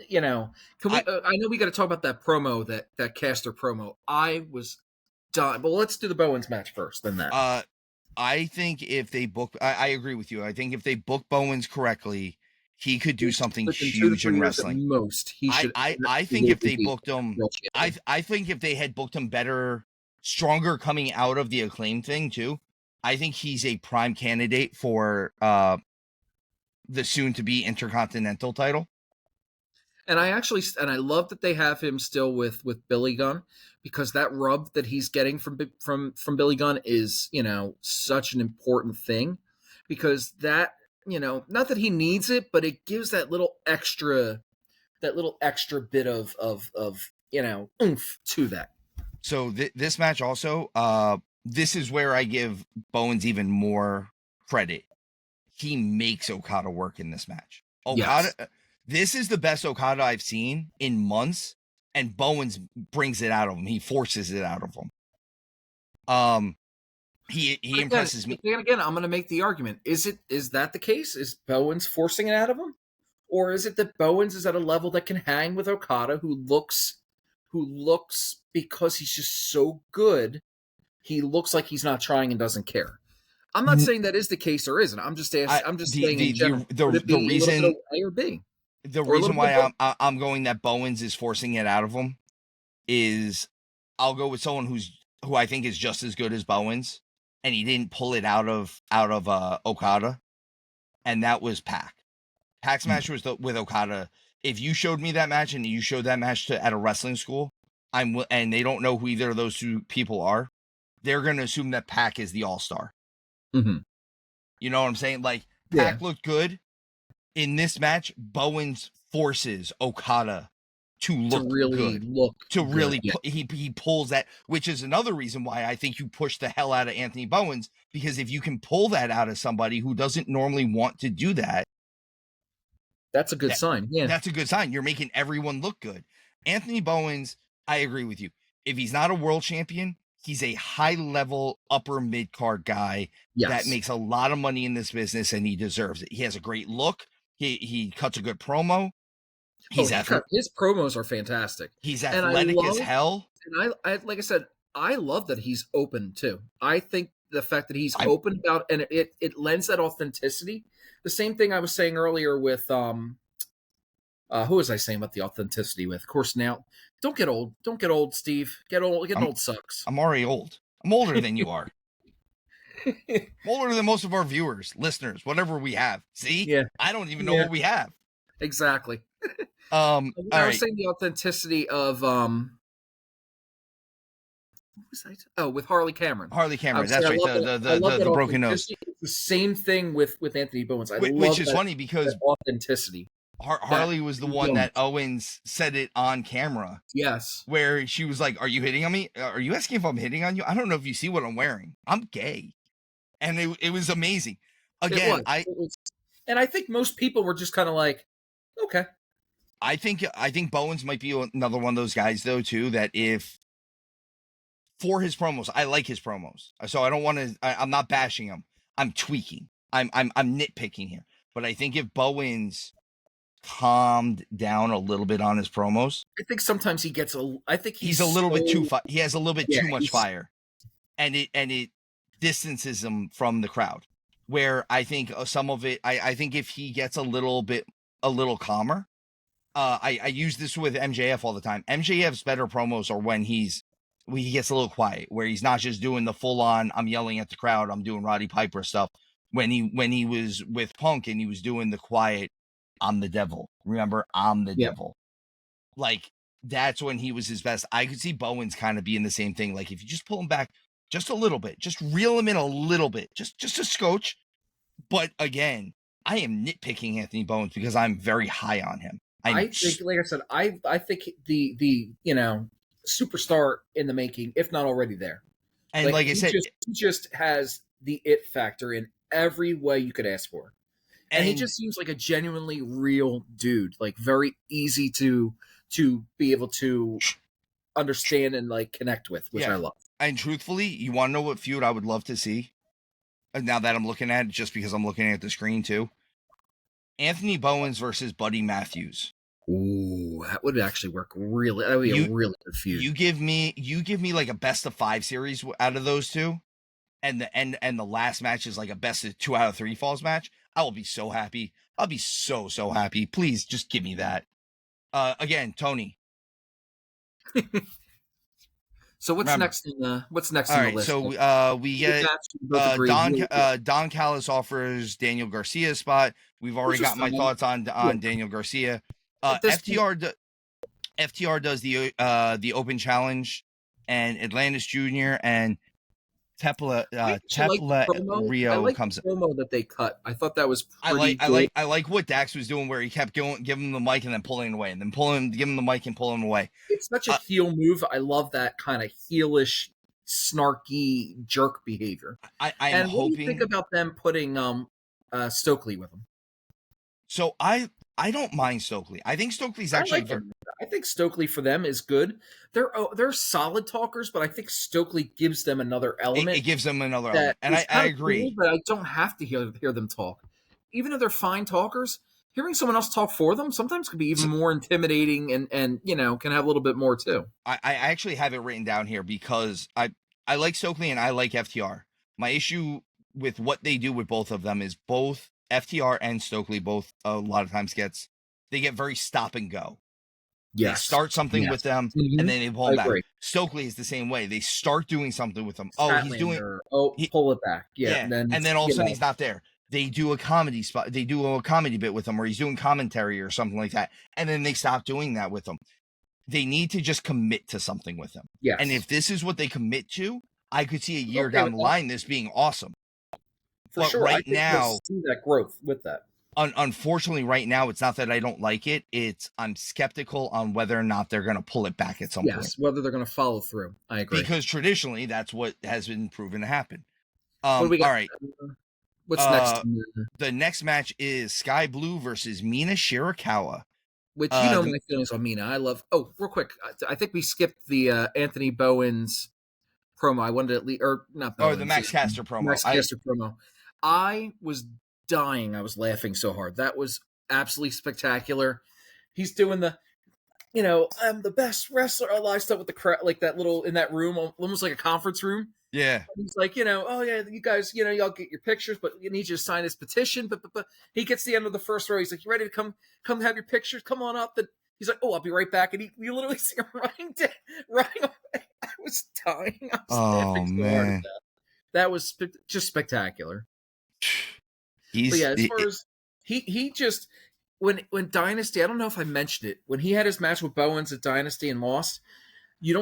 You know, can we? I know we got to talk about that promo, that Castor promo. I was done, but let's do the Bowens match first. Then that. I think if they book, I agree with you. I think if they book Bowens correctly, he could do something huge in wrestling. Most he should. I think if they booked him, I think if they had booked him better, stronger coming out of the Acclaim thing too, I think he's a prime candidate for the soon-to-be Intercontinental title. And I love that they have him still with Billy Gunn, because that rub that he's getting from Billy Gunn is, you know, such an important thing, because that, you know, not that he needs it, but it gives that little extra bit of you know, oomph to that. So this match also, this is where I give Bowens even more credit. He makes Okada work in this match. Okada, yes. This is the best Okada I've seen in months, and Bowens brings it out of him. He forces it out of him. He impresses me. Again, I'm going to make the argument: is that the case? Is Bowens forcing it out of him, or is it that Bowens is at a level that can hang with Okada, who looks because he's just so good, he looks like he's not trying and doesn't care. I'm not saying that is the case or isn't. I'm just asking. I'm just saying in general. The reason A or B. The reason why I'm going that Bowens is forcing it out of him is I'll go with someone who I think is just as good as Bowens, and he didn't pull it out of Okada, and that was Pac. Pac's match was with Okada. If you showed me that match and you showed that match at a wrestling school, and they don't know who either of those two people are, they're going to assume that Pac is the all-star. Mm-hmm. You know what I'm saying? Like, Pac looked good. In this match, Bowens forces Okada to look good. He pulls that, which is another reason why I think you push the hell out of Anthony Bowens, because if you can pull that out of somebody who doesn't normally want to do that, that's a good sign. Yeah, that's a good sign. You're making everyone look good. Anthony Bowens, I agree with you. If he's not a world champion, he's a high-level, upper mid-card guy that makes a lot of money in this business, and he deserves it. He has a great look. He cuts a good promo. His promos are fantastic. He's athletic as hell. And I like I said, I love that he's open too. I think the fact that he's open about, and it lends that authenticity. The same thing I was saying earlier with who was I saying about the authenticity with? Of course, now don't get old, Steve. Getting old sucks. I'm already old. I'm older than you are. I'm older than most of our viewers, listeners, whatever we have. See? Yeah. I don't even know what we have. Exactly. I was saying the authenticity of what was I with Harley Cameron. That's right. The broken nose. It's the same thing with Anthony Bowens. Which is funny because authenticity. Harley was the one that Owens said it on camera. Yes. Where she was like, "Are you hitting on me? Are you asking if I'm hitting on you? I don't know if you see what I'm wearing. I'm gay." And it was amazing. Again, and I think most people were just kind of like, okay. I think Bowens might be another one of those guys though too, that if for his promos, I like his promos. So I don't want to, I'm not bashing him. I'm tweaking. I'm nitpicking here. But I think if Bowens calmed down a little bit on his promos, I think sometimes he gets he's a little bit too he has a little bit too much fire. And it distances him from the crowd, where I think some of it, I think if he gets a little calmer, I use this with MJF all the time. MJF's better promos are when he gets a little quiet, where he's not just doing the full on, I'm yelling at the crowd, I'm doing Roddy Piper stuff. When he was with Punk and he was doing the quiet, I'm the devil. Remember, I'm the devil. Like, that's when he was his best. I could see Bowens kind of being the same thing. Like, if you just pull him back Just a little bit. Just reel him in a little bit. Just a scotch. But again, I am nitpicking Anthony Bowens because I'm very high on him. I think, like I said, I think the superstar in the making, if not already there. And like I said, he just has the it factor in every way you could ask for. And he just seems like a genuinely real dude, like very easy to be able to understand and like connect with, which I love. And truthfully, you want to know what feud I would love to see? Now that I'm looking at it, just because I'm looking at the screen too. Anthony Bowens versus Buddy Matthews. Ooh, that would actually work really. That would be a really good feud. You give me like a best of 5 series out of those two, and the last match is like a best of 2 out of 3 falls match. I will be so happy. I'll be so happy. Please just give me that. Again, Tony. So what's next in the list? So we get Don Callis offers Daniel Garcia a spot. We've already got my thoughts on Daniel Garcia. FTR does the open challenge, and Atlantis Jr. and Tepla Rio comes. The promo that they cut, I thought that was pretty good. I like what Dax was doing, where he kept giving him the mic and then pulling it away, and then giving him the mic and pulling it away. It's such a heel move. I love that kind of heelish, snarky jerk behavior. I'm hoping. What do you think about them putting Stokely with him? So I don't mind Stokely. I think Stokely's actually. I think Stokely for them is good. They're solid talkers, but I think Stokely gives them another element. It gives them another element, and I agree. Cool, but I don't have to hear them talk. Even though they're fine talkers, hearing someone else talk for them sometimes could be even more intimidating, and can have a little bit more too. I actually have it written down here because I like Stokely and I like FTR. My issue with what they do with both of them is both FTR and Stokely both a lot of times get very stop and go. Yes. They start something with them, and then they pull back. Stokely is the same way. They start doing something with them. Pull it back. Yeah. And then all of a sudden he's not there. They do a comedy spot. They do a comedy bit with him, or he's doing commentary or something like that. And then they stop doing that with them. They need to just commit to something with them. Yes. And if this is what they commit to, I could see a year down the line this being awesome. For sure. Right now, see that growth with that. Unfortunately, right now, it's not that I don't like it. I'm skeptical on whether or not they're going to pull it back at some point. Yes, whether they're going to follow through. I agree. Because traditionally, that's what has been proven to happen. All right. What's next? The next match is Sky Blue versus Mina Shirakawa. Which, my feelings on Mina. I love... Oh, real quick. I think we skipped the Anthony Bowens promo. I wanted to... Or not Bowens. The Max Caster promo. Max Caster promo. I was dying. I was laughing so hard. That was absolutely spectacular. He's doing the, I'm the best wrestler alive stuff with the crowd, like that little in that room, almost like a conference room. Yeah. He's like, oh yeah, you guys, y'all get your pictures, but you need you to sign this petition. But he gets to the end of the first row. He's like, you ready to come have your pictures? Come on up. And he's like, oh, I'll be right back. And you literally see him running away. I was dying. I was laughing so hard at that. That was just spectacular. As far as he just when Dynasty, I don't know if I mentioned it, when he had his match with Bowens at Dynasty and lost, I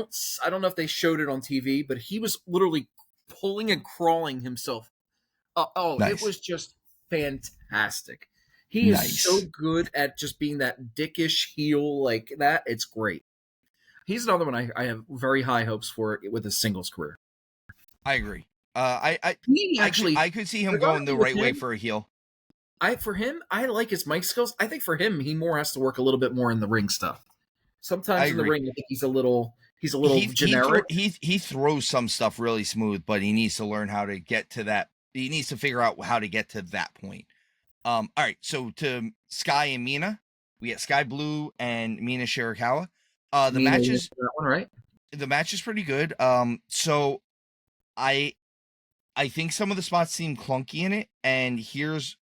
don't know if they showed it on TV, but he was literally pulling and crawling himself. Nice. It was just fantastic. He is so good at just being that dickish heel like that. It's great. He's another one I have very high hopes for with his singles career. I agree. I could see him going the right way for a heel. For him, I like his mic skills. I think for him, he more has to work a little bit more in the ring stuff. Sometimes in the ring, I think he's a little generic. He throws some stuff really smooth, but he needs to learn how to get to that. He needs to figure out how to get to that point. All right, so to Sky and Mina, we get Sky Blue and Mina Shirakawa. The match is that one, right? The match is pretty good. So I think some of the spots seem clunky in it, and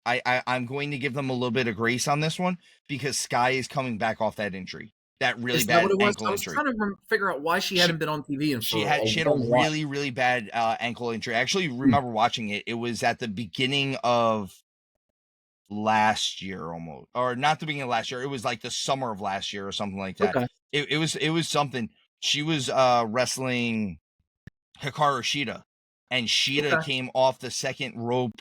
I'm going to give them a little bit of grace on this one because Sky is coming back off that injury, that really bad ankle injury. I was trying to figure out why she hadn't been on TV. She had a really, really bad ankle injury. I actually remember watching it. It was at the beginning of last year, almost, or not the beginning of last year. It was like the summer of last year or something like that. Okay. It was something. She was wrestling Hikaru Shida and Sheeta came off the second rope.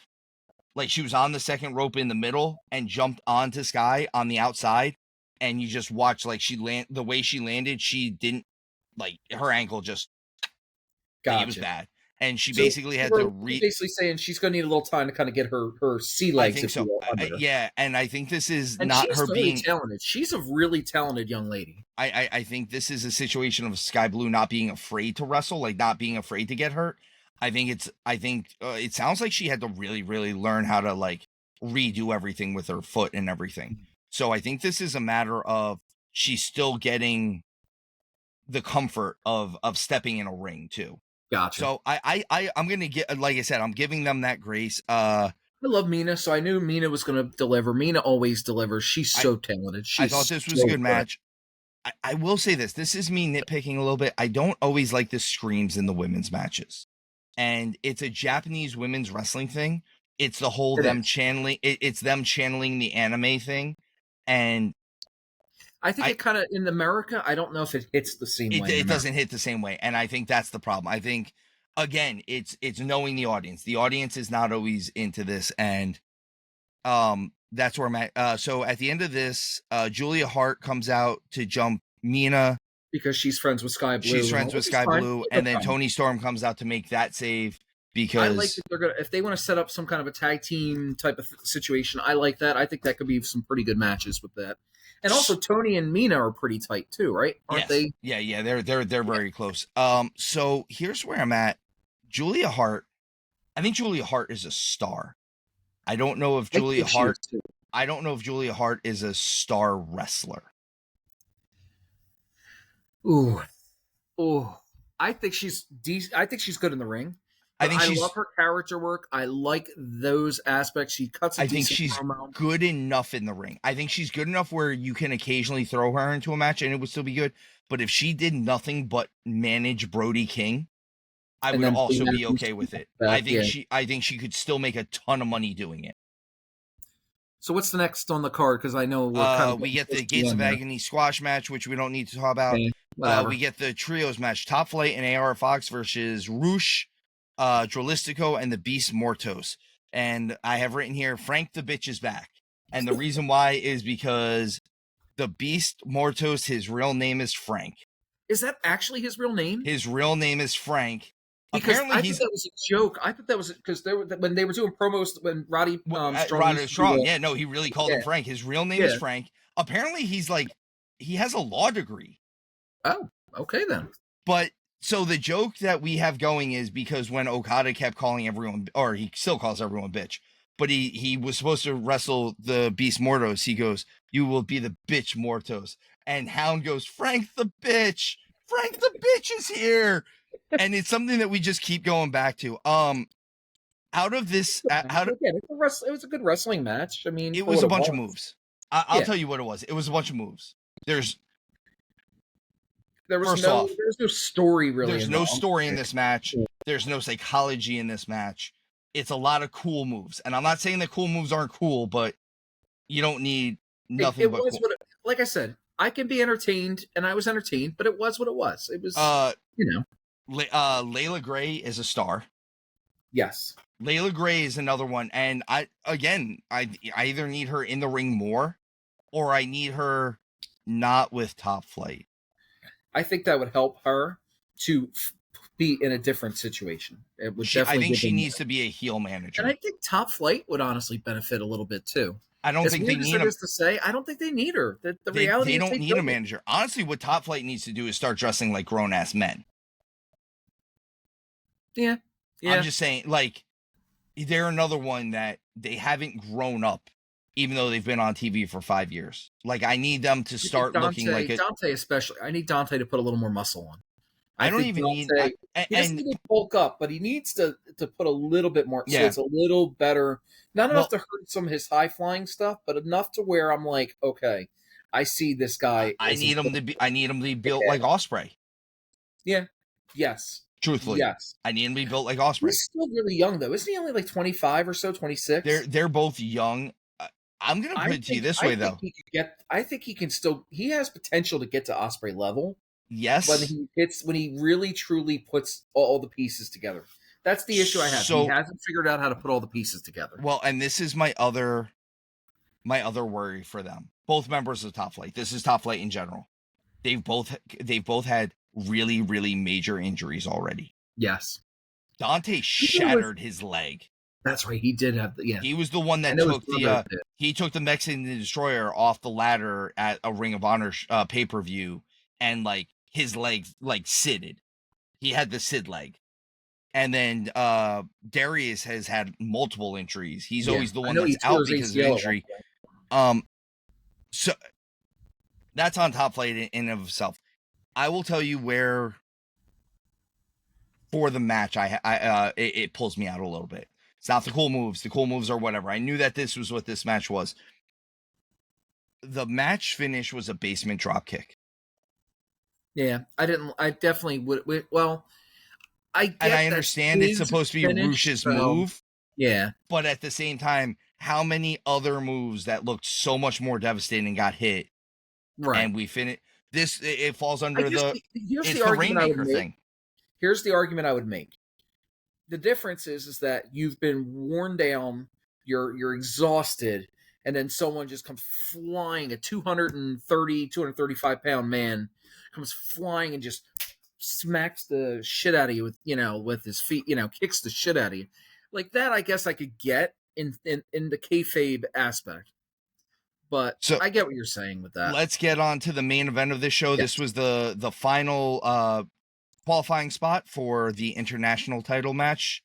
Like, she was on the second rope in the middle and jumped onto Sky on the outside. And you just watch, like, the way she landed, she didn't, like, her ankle just, it was bad. And she basically had to basically saying she's going to need a little time to kind of get her sea legs. I think so. Yeah, and I think this is not her being talented. She's a really talented young lady. I think this is a situation of Sky Blue not being afraid to wrestle, like not being afraid to get hurt. I think it sounds like she had to really, really learn how to like redo everything with her foot and everything. So I think this is a matter of she's still getting the comfort of stepping in a ring too. Gotcha. So I'm gonna get, like I said, I'm giving them that grace. I love Mina, so I knew Mina was gonna deliver. Mina always delivers. She's so talented. I thought this was a good match. I will say this. This is me nitpicking a little bit. I don't always like the screams in the women's matches. And it's a Japanese women's wrestling thing. It's the whole channeling. It's them channeling the anime thing. And I think it kind of, in America, I don't know if it hits the same way. It doesn't hit the same way. And I think that's the problem. I think, again, it's knowing the audience. The audience is not always into this. And that's where I'm at. So at the end of this, Julia Hart comes out to jump Mina. Because she's friends with Sky Blue. She's friends with Sky Blue. And then Toni Storm comes out to make that save. Because I like that if they want to set up some kind of a tag team type of situation, I like that. I think that could be some pretty good matches with that. And also Toni and Mina are pretty tight too, right? Aren't they? Yeah, they're very close. So here's where I'm at. Julia Hart. I think Julia Hart is a star. I don't know if Julia Hart is a star wrestler. Ooh. I think she's decent. I think she's good in the ring. I love her character work. I like those aspects. She cuts a decent promo. She's good enough in the ring. I think she's good enough where you can occasionally throw her into a match and it would still be good. But if she did nothing but manage Brody King, I would also be okay with it. I think she could still make a ton of money doing it. So what's the next on the card? Because I know we get the Gates of Agony squash match, which we don't need to talk about. We get the trios match: Top Flight and AR Fox versus Roosh, Drolistico, and the Beast Mortos. And I have written here, Frank the Bitch is back. And the reason why is because the Beast Mortos, his real name is Frank. Is that actually his real name? His real name is Frank. Because I thought that was a joke. I thought that was because when they were doing promos when Roddy Strong. Yeah, no, he really called him Frank. His real name is Frank. Apparently, he has a law degree. Oh, okay then. But so the joke that we have going is because when Okada kept calling everyone, or he still calls everyone bitch, but he was supposed to wrestle the Beast Mortos. He goes, "You will be the bitch Mortos," and Hound goes, "Frank the bitch. Frank the bitch is here." And it's something that we just keep going back to. Out of this, it was a good wrestling match. I mean, it was a bunch of moves. I'll tell you what it was. It was a bunch of moves. There was no story really. There's no story in this match. There's no psychology in this match. It's a lot of cool moves, and I'm not saying that cool moves aren't cool, but you don't need nothing. It was cool. Like I said, I can be entertained, and I was entertained, but it was what it was. It was, Layla Gray is a star. Yes. Layla Gray is another one. And I either need her in the ring more or I need her not with Top Flight. I think that would help her to be in a different situation. It would definitely. I think she needs to be a heel manager. And I think Top Flight would honestly benefit a little bit too. I don't think they need her. To say, I don't think they need her. The reality they don't need a manager. Honestly, what Top Flight needs to do is start dressing like grown-ass men. Yeah. I'm just saying, like, they're another one that they haven't grown up, even though they've been on TV for 5 years. Like, I need them to start looking like Dante, especially. I need Dante to put a little more muscle on. He doesn't need to bulk up, but he needs to put a little bit more. So it's a little better. Not enough to hurt some of his high flying stuff, but enough to where I'm like, okay, I see this guy. I need him to be built like Ospreay. Yeah. Yes. Truthfully, yes. I need him to be built like Ospreay. He's still really young, though. Isn't he only like 25 or so, 26? They're both young. I'm going to put it to you this way, though. I think he can still. He has potential to get to Ospreay level. Yes, when he really truly puts all the pieces together. That's the issue I have. So, he hasn't figured out how to put all the pieces together. Well, and this is my other worry for them. Both members of Top Flight. This is Top Flight in general. They've both had really, really major injuries already. Yes. Dante shattered his leg. That's right. He did have He was the one that took the Mexican Destroyer off the ladder at a Ring of Honor pay-per-view, and like his leg like sitted. He had the Sid leg. And then Darius has had multiple injuries. He's always the one that's out because of injury. So that's on Top Flight in and of itself. I will tell you where for the match it pulls me out a little bit. It's not the cool moves. The cool moves are whatever. I knew that this was what this match was. The match finish was a basement drop kick. Yeah, I definitely would. Well, I understand it's supposed to be Rush's move. Yeah. But at the same time, how many other moves that looked so much more devastating got hit? Right. And we finish this. It falls under the Rainmaker thing. Here's the argument I would make. The difference is that you've been worn down, you're exhausted, and then someone just comes flying, a 235 pound man comes flying and just smacks the shit out of you with his feet, kicks the shit out of you. Like that, I guess I could get in the kayfabe aspect. But so, I get what you're saying with that. Let's get on to the main event of this show. Yes. This was the final qualifying spot for the international title match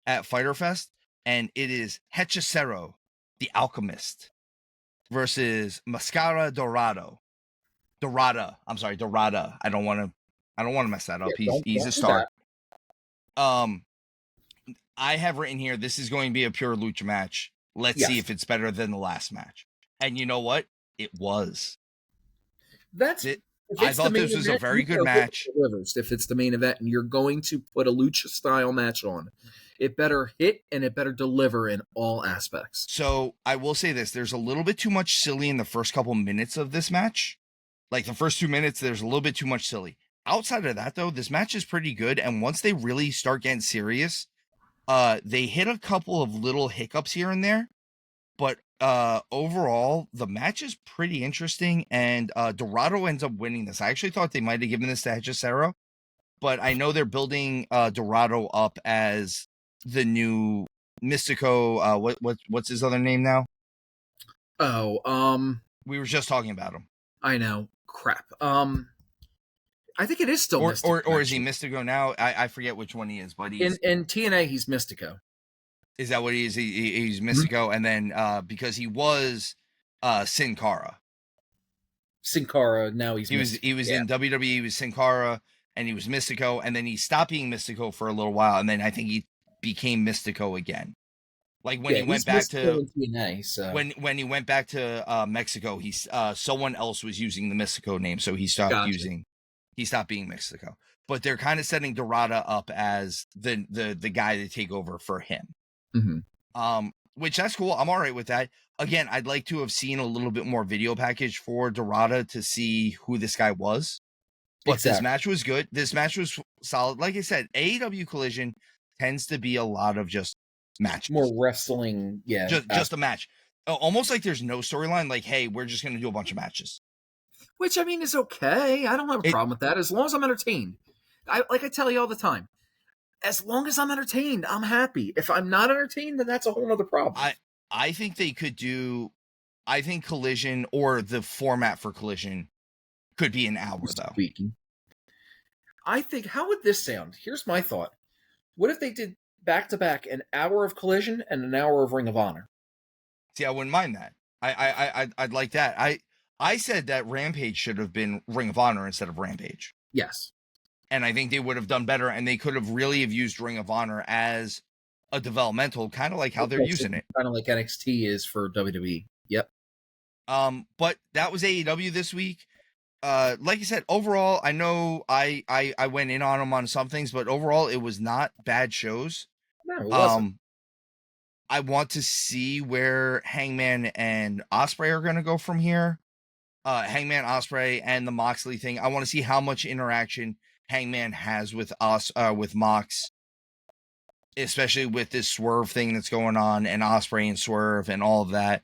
at Fyter Fest, and it is Hechicero, the Alchemist, versus Mascara Dorada. I'm sorry, Dorada. I don't want to mess that up. Yeah, he's a star. I have written here, this is going to be a pure lucha match. Let's see if it's better than the last match. And you know what? It was. I thought this was a very good match. If it's the main event and you're going to put a lucha style match on, it better hit and it better deliver in all aspects. So I will say this, there's a little bit too much silly in the first couple minutes of this match. Like the first 2 minutes, there's a little bit too much silly. Outside of that though, this match is pretty good. And once they really start getting serious, they hit a couple of little hiccups here and there. But overall, the match is pretty interesting, and Dorado ends up winning this. I actually thought they might have given this to Hechicero, but I know they're building Dorado up as the new Mystico. What's his other name now? We were just talking about him. I know. Crap. I think it is still Mystico. Or is he Mystico now? I forget which one he is, but he's in TNA. He's Mystico. Is that what he is? He's Mystico, and then because he was Sin Cara. Sin Cara, now he's Mystico. He was in WWE, he was Sin Cara, and he was Mystico, and then he stopped being Mystico for a little while, and then I think he became Mystico again. Like when he went back to TNA, so. when he went back to Mexico, someone else was using the Mystico name, so he stopped being Mystico. But they're kind of setting Dorada up as the guy to take over for him. Mm-hmm. Which that's cool. I'm all right with that. Again, I'd like to have seen a little bit more video package for Dorada to see who this guy was. But This match was good. This match was solid. Like I said, AEW Collision tends to be a lot of just matches. More wrestling, yeah. Just a match. Almost like there's no storyline. Like, hey, we're just going to do a bunch of matches. Which, I mean, is okay. I don't have a problem with that as long as I'm entertained. I tell you all the time. As long as I'm entertained, I'm happy. If I'm not entertained, then that's a whole other problem. I think they could do. I think Collision or the format for Collision could be an hour though. I think. How would this sound? Here's my thought. What if they did back to back an hour of Collision and an hour of Ring of Honor? See, I wouldn't mind that. I'd like that. I said that Rampage should have been Ring of Honor instead of Rampage. Yes. And I think they would have done better, and they could have really have used Ring of Honor as a developmental, kind of like how they're using it. Kind of like NXT is for WWE. Yep. But that was AEW this week. Like I said, overall, I know I went in on them on some things, but overall, it was not bad shows. No, it wasn't. I want to see where Hangman and Ospreay are going to go from here. Hangman, Ospreay, and the Moxley thing. I want to see how much interaction Hangman has with Mox especially with this Swerve thing that's going on and Ospreay and Swerve and all of that.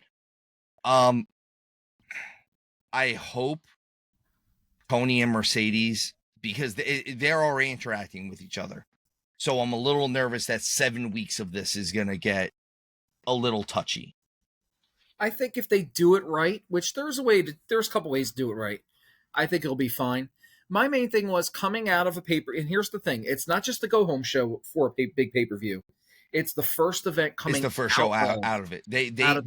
I hope Tony and Mercedes, because they're already interacting with each other. So I'm a little nervous that 7 weeks of this is going to get a little touchy. I think if they do it right, which there's a couple ways to do it right, I think it'll be fine. My main thing was coming out of a paper, and here's the thing: it's not just the go home show for a big pay per view. It's the first event coming. It's the first show out of it. They don't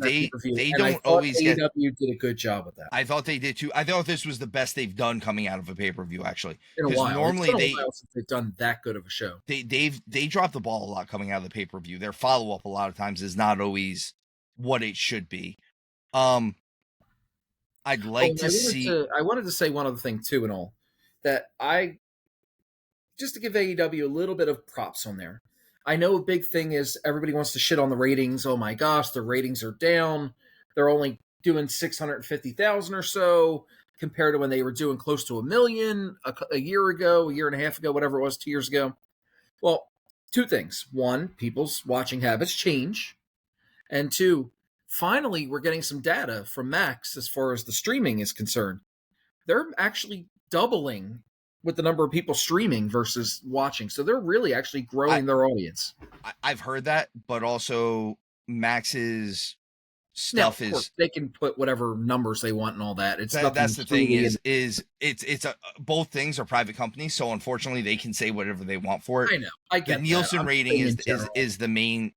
always get. AEW did a good job with that. I thought they did too. I thought this was the best they've done coming out of a pay per view. Actually, in a while. Normally it's been a while since they've done that good of a show. They drop the ball a lot coming out of the pay per view. Their follow up a lot of times is not always what it should be. I'd like to see. I wanted to say one other thing too, and all that just to give AEW a little bit of props on there. I know a big thing is everybody wants to shit on the ratings. Oh my gosh, the ratings are down. They're only doing 650,000 or so compared to when they were doing close to 1 million a year ago, a year and a half ago, whatever it was, 2 years ago. Well, two things. One, people's watching habits change. And two, finally, we're getting some data from Max as far as the streaming is concerned. They're actually doubling with the number of people streaming versus watching. So they're really actually growing their audience. I've heard that, but also Max's stuff now, of course, they can put whatever numbers they want and all that. That's the thing is both things are private companies, so unfortunately they can say whatever they want for it. I know. I get the Nielsen rating is the main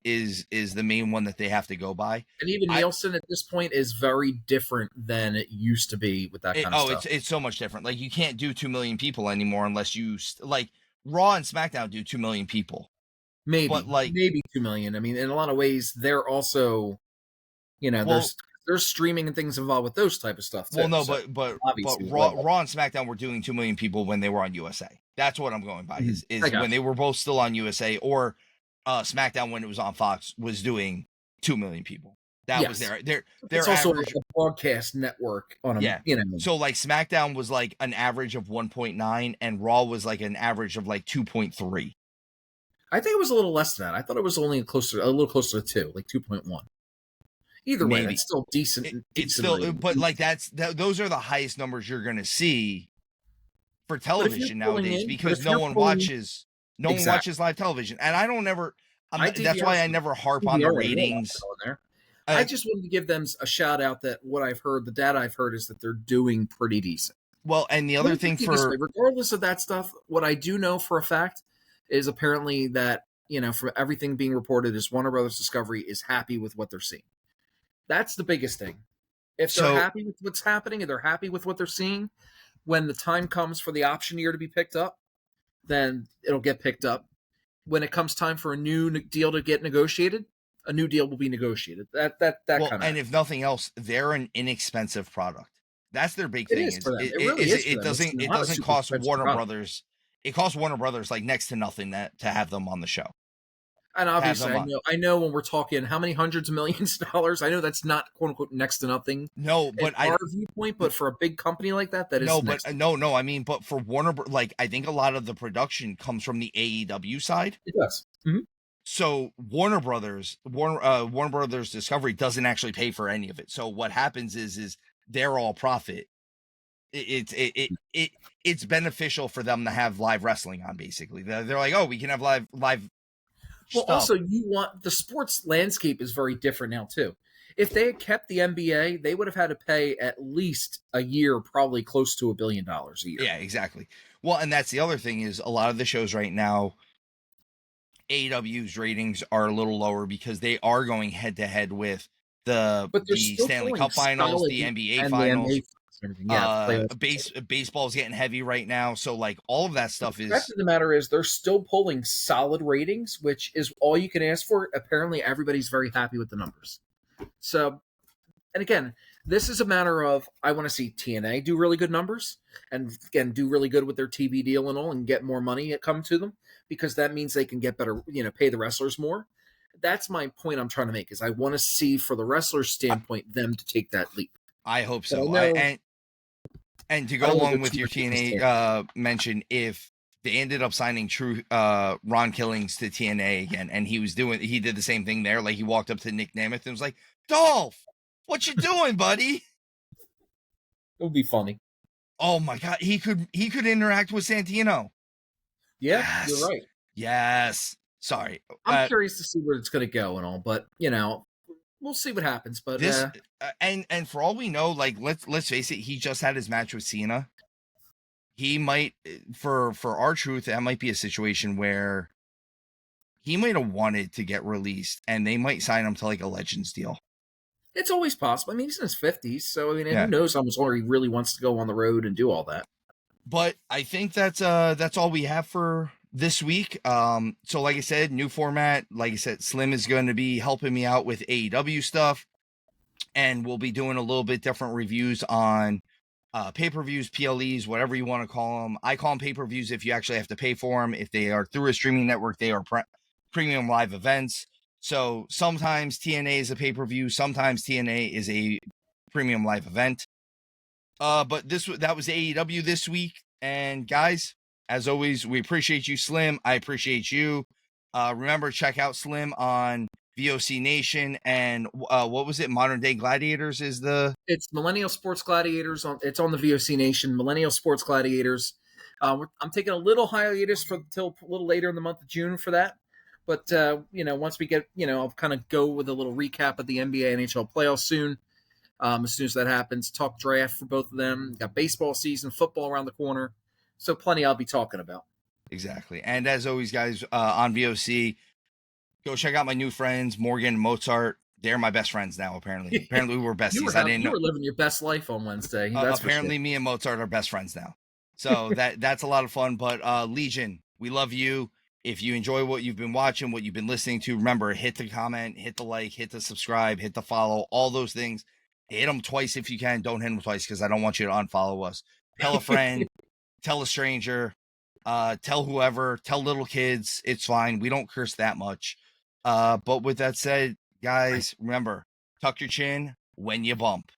one that they have to go by. And even Nielsen at this point is very different than it used to be with that kind of stuff. It's so much different. Like you can't do 2 million people anymore unless you like Raw and SmackDown do 2 million people. Maybe 2 million. I mean, in a lot of ways, they're also, there's streaming and things involved with those type of stuff too. Well, no, but Raw and SmackDown were doing 2 million people when they were on USA. That's what I'm going by. Is when they were both still on USA, or SmackDown when it was on Fox was doing 2 million people. That was their it's also a broadcast network on them. Yeah. So like SmackDown was like an average of 1.9, and Raw was like an average of like 2.3. I think it was a little less than that. I thought it was only a little closer to 2, like 2.1. Either way, it's still decent. It's still, but like those are the highest numbers you're going to see for television nowadays, because no one watches live television, and I don't ever. That's why I never harp on the ratings. I just wanted to give them a shout out that what I've heard, the data I've heard is that they're doing pretty decent. Well, and the other thing regardless of that stuff, what I do know for a fact is apparently that, for everything being reported is Warner Brothers Discovery is happy with what they're seeing. That's the biggest thing. If they're happy with what's happening and they're happy with what they're seeing, when the time comes for the option year to be picked up, then it'll get picked up. When it comes time for a new deal to get negotiated, a new deal will be negotiated. That kind of. And if nothing else, they're an inexpensive product. That's their big thing. It doesn't cost Warner Brothers. It costs Warner Brothers like next to nothing to have them on the show. And obviously, I know when we're talking how many hundreds of millions of dollars, I know that's not quote unquote next to nothing. No, but our viewpoint, but for a big company like that is no. I mean, but for Warner, like I think a lot of the production comes from the AEW side. It does. Mm-hmm. So Warner Brothers Discovery doesn't actually pay for any of it. So what happens is they're all profit. It's beneficial for them to have live wrestling on. Basically, they're like, oh, we can have live. Well, also, the sports landscape is very different now too. If they had kept the NBA, they would have had to pay at least a year, probably close to $1 billion a year. Yeah, exactly. Well, and that's the other thing is a lot of the shows right now, AEW's ratings are a little lower because they are going head to head with the Stanley Cup Finals, the NBA Finals. Baseball is getting heavy right now, so like all of that stuff is. The fact of the matter is, they're still pulling solid ratings, which is all you can ask for. Apparently, everybody's very happy with the numbers. So, and again, this is a matter of I want to see TNA do really good numbers, and again do really good with their TV deal and all, and get more money come to them, because that means they can get better, pay the wrestlers more. That's my point I'm trying to make. Is I want to see, for the wrestler's standpoint, them to take that leap. I hope so. And to go along with your TNA mention, if they ended up signing Ron Killings to TNA again, and he did the same thing there. Like, he walked up to Nick Nemeth and was like, "Dolph, what you doing, buddy?" It would be funny. Oh my God, he could interact with Santino. Yeah, Yes. You're right. Yes. Sorry. I'm curious to see where it's going to go and all, but we'll see what happens. But this and for all we know, like, let's face it, he just had his match with Cena. He might, for R-Truth, that might be a situation where he might have wanted to get released, and they might sign him to like a Legends deal. It's always possible. I mean, he's in his 50s, so I mean, who knows how much longer he really wants to go on the road and do all that. But I think that's all we have for this week. So like I said, new format. Like I said, Slim is going to be helping me out with AEW stuff, and we'll be doing a little bit different reviews on pay-per-views, PLEs, whatever you want to call them. I call them pay-per-views if you actually have to pay for them. If they are through a streaming network, they are premium live events. So sometimes TNA is a pay-per-view, sometimes TNA is a premium live event. But that was AEW this week. And guys, as always, we appreciate you, Slim. I appreciate you. Remember, check out Slim on VOC Nation, and what was it? Modern Day Gladiators it's Millennial Sports Gladiators. It's on the VOC Nation. Millennial Sports Gladiators. I'm taking a little hiatus till a little later in the month of June for that. But once we get, I'll kind of go with a little recap of the NBA and NHL playoffs soon. As soon as that happens, talk draft for both of them. Got baseball season, football around the corner, so plenty I'll be talking about. Exactly. And as always, guys, on VOC, go check out my new friends, Morgan and Mozart. They're my best friends now, apparently. Apparently, we were besties. You were living your best life on Wednesday. Apparently, me and Mozart are best friends now. So that's a lot of fun. But Legion, we love you. If you enjoy what you've been watching, what you've been listening to, remember, hit the comment, hit the like, hit the subscribe, hit the follow, all those things. Hit them twice if you can. Don't hit them twice because I don't want you to unfollow us. Tell a friend, tell a stranger, tell whoever, tell little kids. It's fine. We don't curse that much. But with that said, guys, remember, tuck your chin when you bump.